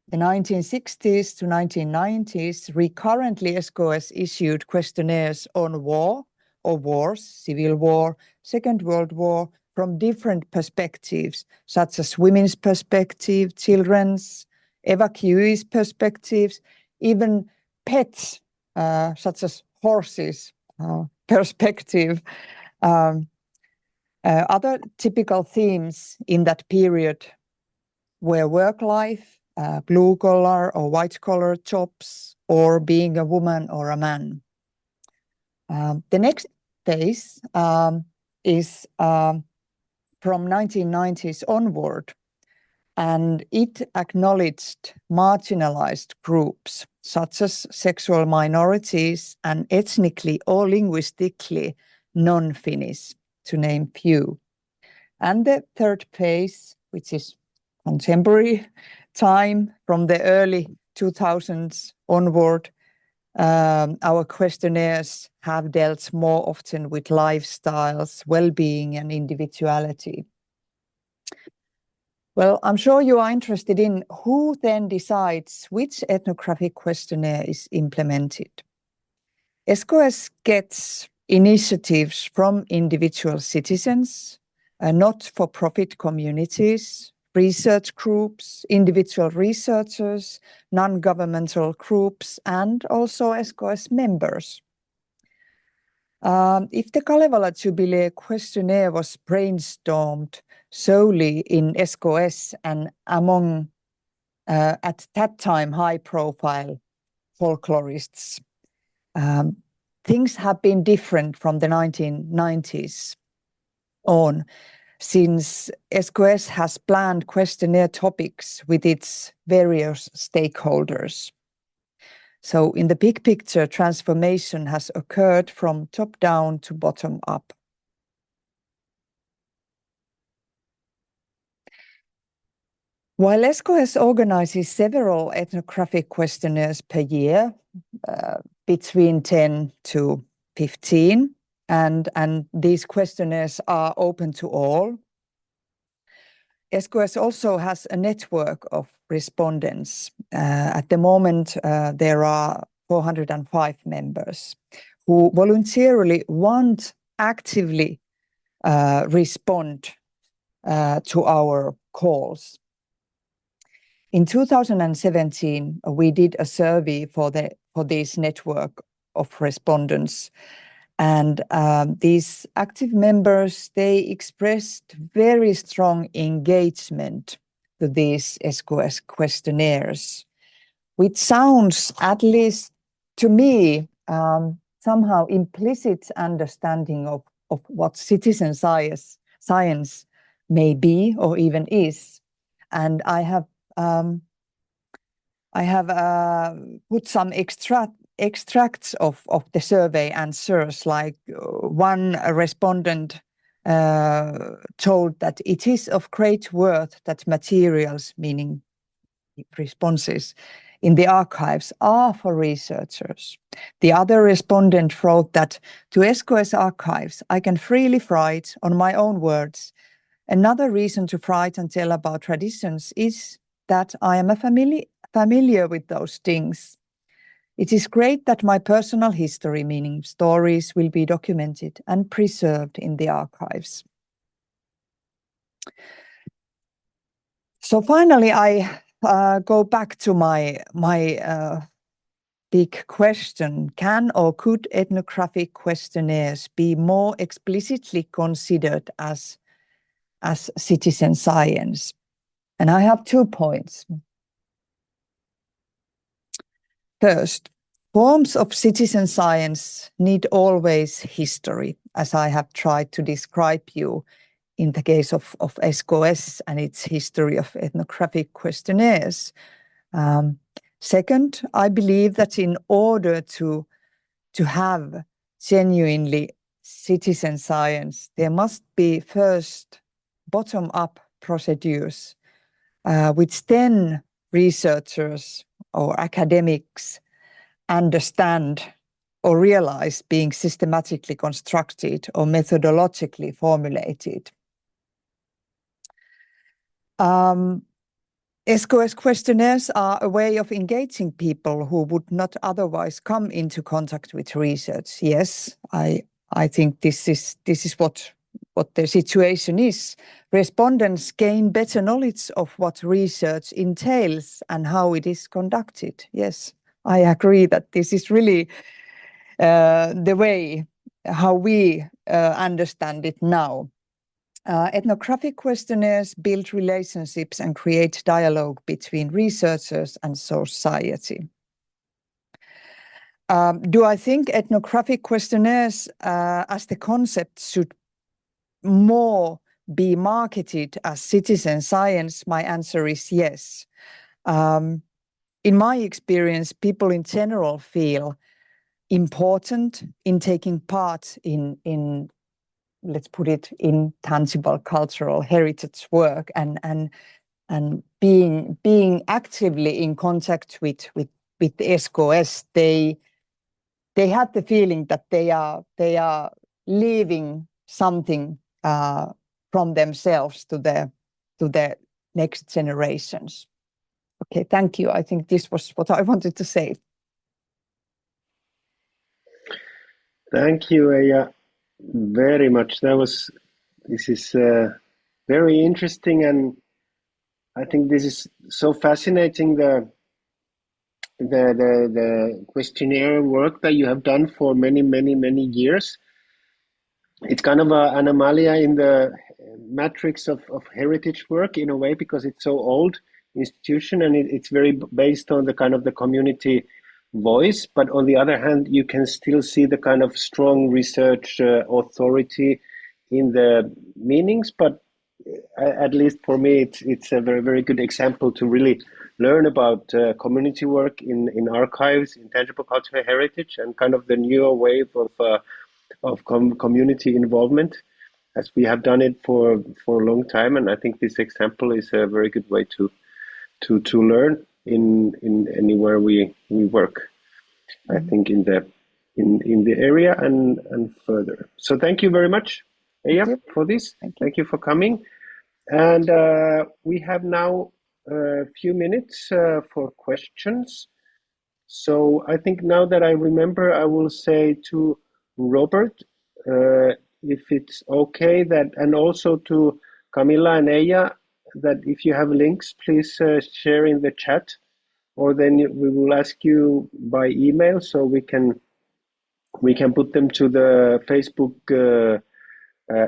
the 1960s to 1990s, recurrently SKS issued questionnaires on war or wars, civil war, Second World War, from different perspectives, such as women's perspective, children's, evacuees' perspectives, even pets, such as horses' perspective. Other typical themes in that period were work life, blue-collar or white-collar jobs, or being a woman or a man. The next phase is from 1990s onward, and it acknowledged marginalized groups such as sexual minorities and ethnically or linguistically non-Finnish, to name few. And the third phase, which is contemporary time from the early 2000s onward, our questionnaires have dealt more often with lifestyles, well-being, and individuality. Well, I'm sure you are interested in who then decides which ethnographic questionnaire is implemented. SKS gets initiatives from individual citizens, not-for-profit communities, research groups, individual researchers, non-governmental groups, and also SKS members. If the Kalevala Jubilee questionnaire was brainstormed solely in SKS and among, at that time, high-profile folklorists, things have been different from the 1990s on, since SKS has planned questionnaire topics with its various stakeholders. So in the big picture, transformation has occurred from top down to bottom up. While SKS organizes several ethnographic questionnaires per year, between 10 to 15, and these questionnaires are open to all, SKS also has a network of respondents. At the moment, there are 405 members who voluntarily want actively respond to our calls. In 2017, we did a survey for this network of respondents, and these active members, they expressed very strong engagement to these SKS questionnaires, which sounds, at least to me, somehow implicit understanding of what citizen science may be or even is. And I have put some extracts of the survey answers, like one respondent told that it is of great worth that materials, meaning responses, in the archives are for researchers. The other respondent wrote that to SKS archives, I can freely write on my own words. Another reason to write and tell about traditions is that I am familiar with those things. It is great that my personal history, meaning stories, will be documented and preserved in the archives. So finally, I go back to my big question: can or could ethnographic questionnaires be more explicitly considered as citizen science? And I have 2 points. First, forms of citizen science need always history, as I have tried to describe you in the case of SKS and its history of ethnographic questionnaires. Second, I believe that in order to have genuinely citizen science, there must be first bottom-up procedures, which then researchers or academics understand or realize being systematically constructed or methodologically formulated. SKS questionnaires are a way of engaging people who would not otherwise come into contact with research. Yes, I think this is what the situation is. Respondents gain better knowledge of what research entails and how it is conducted. Yes, I agree that this is really the way how we understand it now. Ethnographic questionnaires build relationships and create dialogue between researchers and society. Do I think ethnographic questionnaires as the concept should more be marketed as citizen science? My answer is yes. In my experience, people in general feel important in taking part in let's put it, intangible cultural heritage work, and being actively in contact with SKS, they had the feeling that they are leaving something from themselves to the next generations. Okay, thank you. I think this was what I wanted to say. Thank you, Eija, very much. This is very interesting, and I think this is so fascinating, the questionnaire work that you have done for many years. It's kind of an anomaly in the matrix of heritage work in a way, because it's so old institution, and it's very based on the kind of the community voice. But on the other hand, you can still see the kind of strong research authority in the meanings. But at least for me, it's a very good example to really learn about community work in archives, intangible cultural heritage, and kind of the newer wave of community involvement, as we have done it for a long time. And I think this example is a very good way to learn in anywhere we work. I think in the area and further. So thank you very much, Eija, for this. Thank you for coming. And we have now a few minutes for questions. So I think now that I remember, I will say to Robert, if it's okay, that, and also to Camilla and Eija, that if you have links, please share in the chat, or then we will ask you by email, so we can put them to the Facebook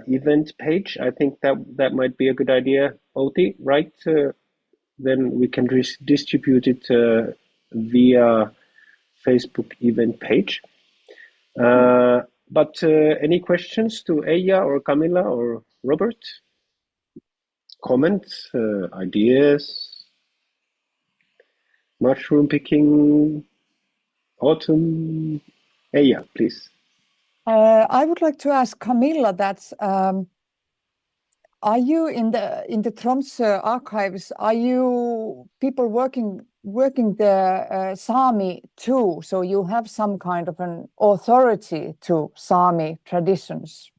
event page. I think that might be a good idea, Outi, right? Then we can distribute it via Facebook event page. But any questions to Eija or Camilla or Robert? Comments, ideas? Mushroom picking, autumn? Eija, please. I would like to ask Camilla that are you in the Tromsø archives? Are you people working the Sami too? So you have some kind of an authority to Sami traditions.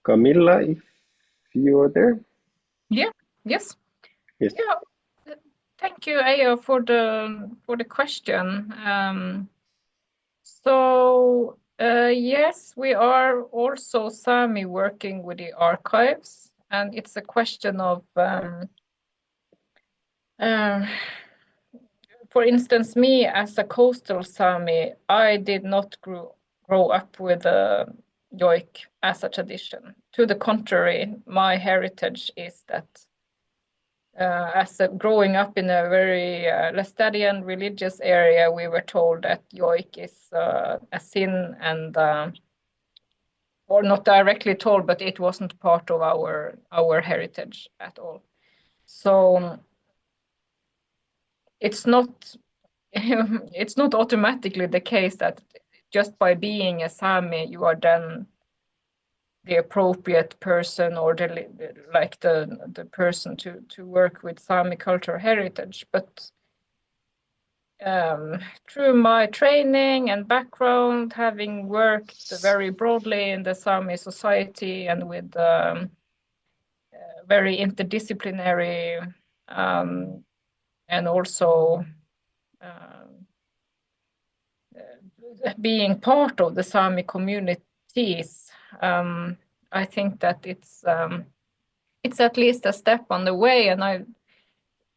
Camilla, if you are there. Yeah. Yes. Yes. Yeah. Thank you, Eija, for the question. So yes, we are also Sami working with the archives, and it's a question of, for instance, me as a coastal Sami, I did not grow up with yoik as a tradition. To the contrary, my heritage is that growing up in a very Laestadian religious area, we were told that yoik is a sin, and or not directly told, but it wasn't part of our heritage at all. So it's not automatically the case that just by being a Sami you are then the appropriate person or the person to work with Sami cultural heritage. But through my training and background, having worked very broadly in the Sami society and with very interdisciplinary and also being part of the Sami communities, I think that it's at least a step on the way, and I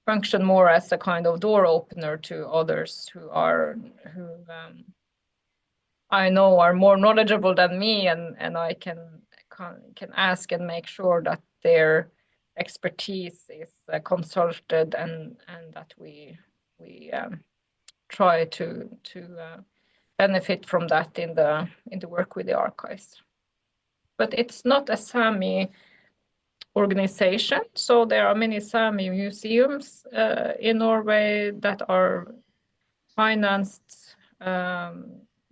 function more as a kind of door opener to others who I know are more knowledgeable than me, and I can ask and make sure that their expertise is consulted and that we try to benefit from that in the work with the archives. But it's not a Sami organization. So there are many Sami museums in Norway that are financed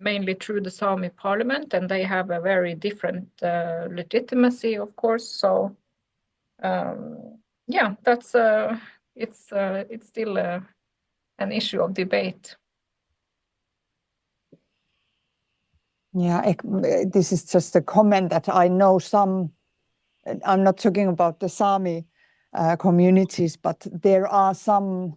mainly through the Sami parliament, and they have a very different legitimacy, of course. So yeah, that's it's still an issue of debate. Yeah, this is just a comment that I know some. I'm not talking about the Sami communities, but there are some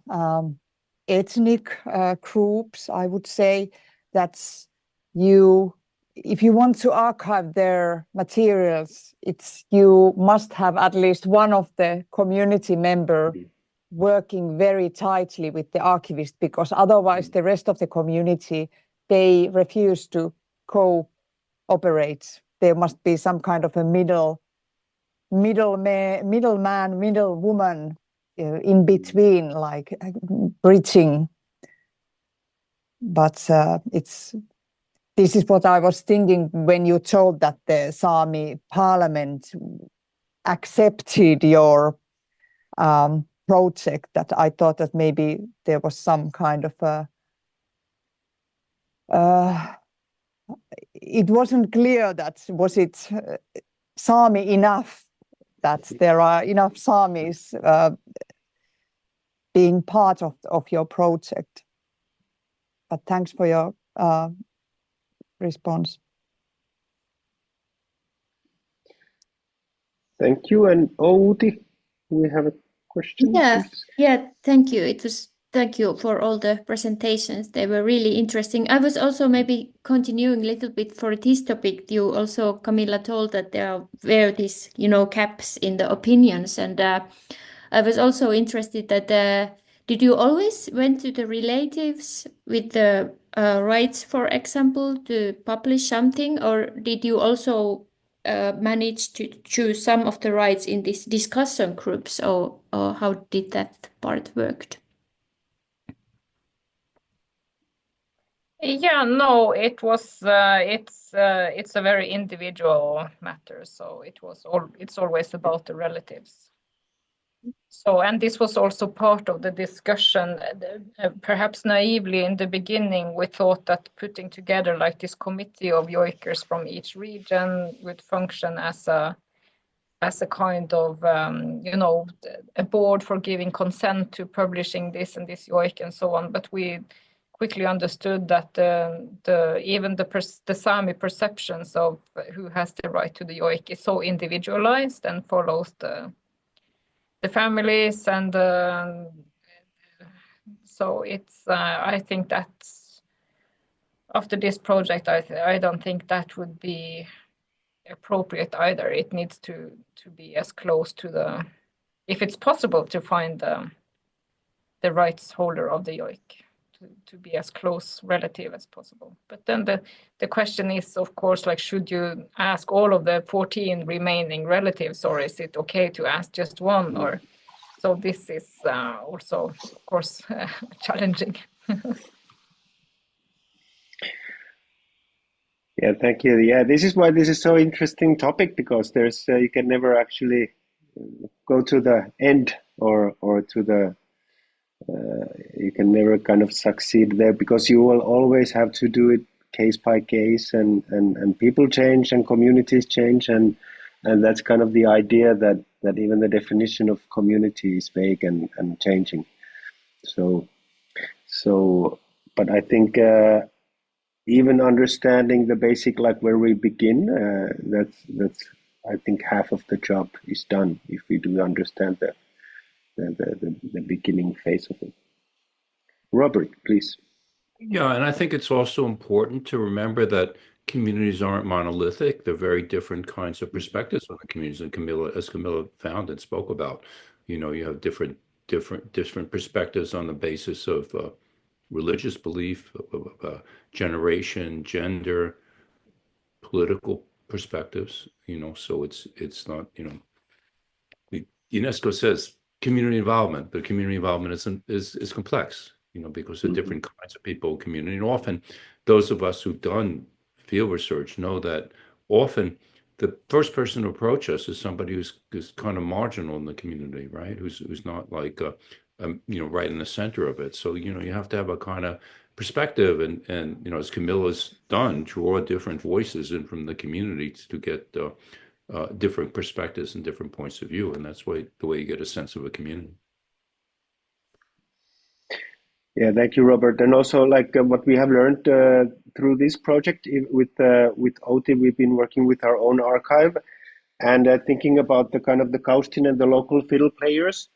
ethnic groups, I would say, that's if you want to archive their materials, you must have at least one of the community member working very tightly with the archivist, because otherwise the rest of the community, they refuse to cooperate. There must be some kind of a middleman, middle woman in between, like bridging. But this is what I was thinking when you told that the Sami parliament accepted your project, that I thought that maybe there was some kind of it wasn't clear that was it Sami enough, that there are enough Samis being part of your project. But thanks for your response. Thank you. And Outi, we have a question. Yeah, please? yeah, thank you. Thank you for all the presentations. They were really interesting. I was also maybe continuing a little bit for this topic. You also, Camilla, told that there were these, gaps in the opinions. And I was also interested that did you always went to the relatives with the rights, for example, to publish something, or did you also manage to choose some of the rights in these discussion groups, or how did that part worked? Yeah, no, it was it's a very individual matter, so it's always about the relatives. So, and this was also part of the discussion. Perhaps naively in the beginning, we thought that putting together like this committee of yoikers from each region would function as a kind of a board for giving consent to publishing this and this yoik and so on. But we quickly understood that even the Sami perceptions of who has the right to the yoik is so individualized and follows the families, and so it's I think that after this project I don't think that would be appropriate either. It needs to be as close to if it's possible to find the rights holder of the yoik, to be as close relative as possible. But then the question is, of course, like, should you ask all of the 14 remaining relatives, or is it okay to ask just one? Or so this is also, of course, challenging. Yeah, thank you. Yeah, this is why this is so interesting topic, because there's you can never actually go to the end or to the you can never kind of succeed there, because you will always have to do it case by case, and people change and communities change, and that's kind of the idea that even the definition of community is vague and changing. So but I think even understanding the basic, like where we begin, that's I think half of the job is done if we do understand the beginning phase of it. Robert, please. Yeah, and I think it's also important to remember that communities aren't monolithic. They're very different kinds of perspectives on the communities. And as Camilla found and spoke about, you have different perspectives on the basis of religious belief, generation, gender, political perspectives. So it's not, UNESCO says community involvement, but community involvement is complex, because of different kinds of people, community. And often those of us who've done field research know that often the first person to approach us is somebody who's kind of marginal in the community, right? Who's not like right in the center of it. So you have to have a kind of perspective, and as Camilla's done, draw different voices in from the community to get different perspectives and different points of view, and that's the way you get a sense of a community. Yeah, thank you, Robert. And also, like what we have learned through this project with OT, we've been working with our own archive and thinking about the kind of the Kaustin and the local fiddle players,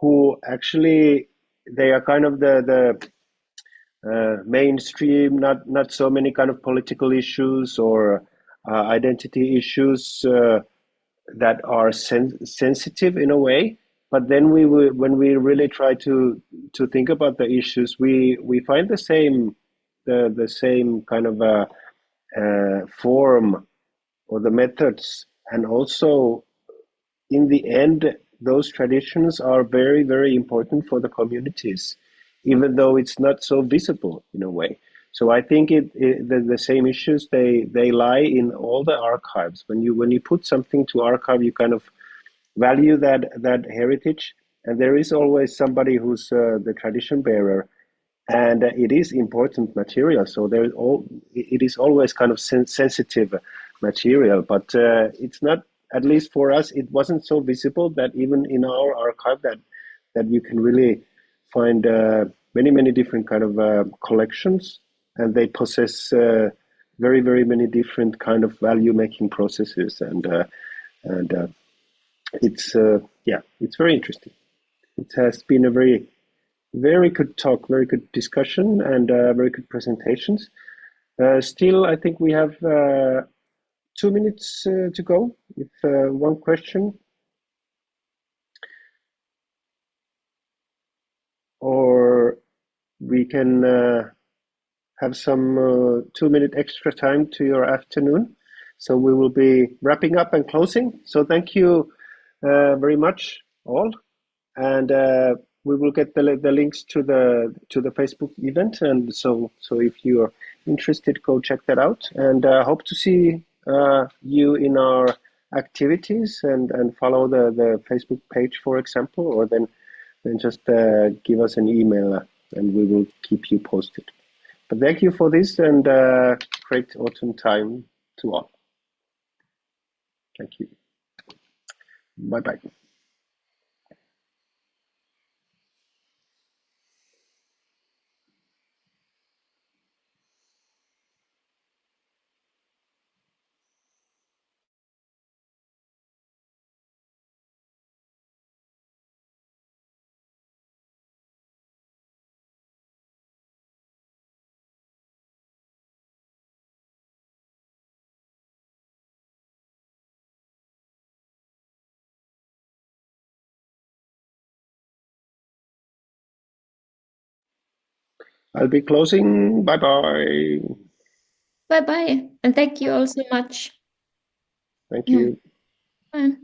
who actually they are kind of the mainstream, not so many kind of political issues or identity issues that are sensitive in a way. But then when we really try to think about the issues, we find the same kind of form or the methods, and also in the end, those traditions are very, very important for the communities, even though it's not so visible in a way. So I think the same issues they lie in all the archives. When you put something to archive, you kind of value that heritage, and there is always somebody who's the tradition bearer, and it is important material. So it is always kind of sensitive material, but it's not. At least for us, it wasn't so visible that even in our archive that you can really find many different kind of collections, and they possess very, very many different kind of value making processes, and it's it's very interesting. It has been a very, very good talk, very good discussion, and very good presentations. Still, I think we have 2 minutes to go. If one question, or we can have some 2-minute extra time to your afternoon. So we will be wrapping up and closing. So thank you very much all, and we will get the links to the Facebook event. And so if you are interested, go check that out, and hope to see you in our activities, and follow the Facebook page, for example, or then just give us an email, and we will keep you posted. But thank you for this, and great autumn time to all. Thank you. Bye bye. I'll be closing. Bye bye. Bye bye, and thank you all so much. Thank you. Bye.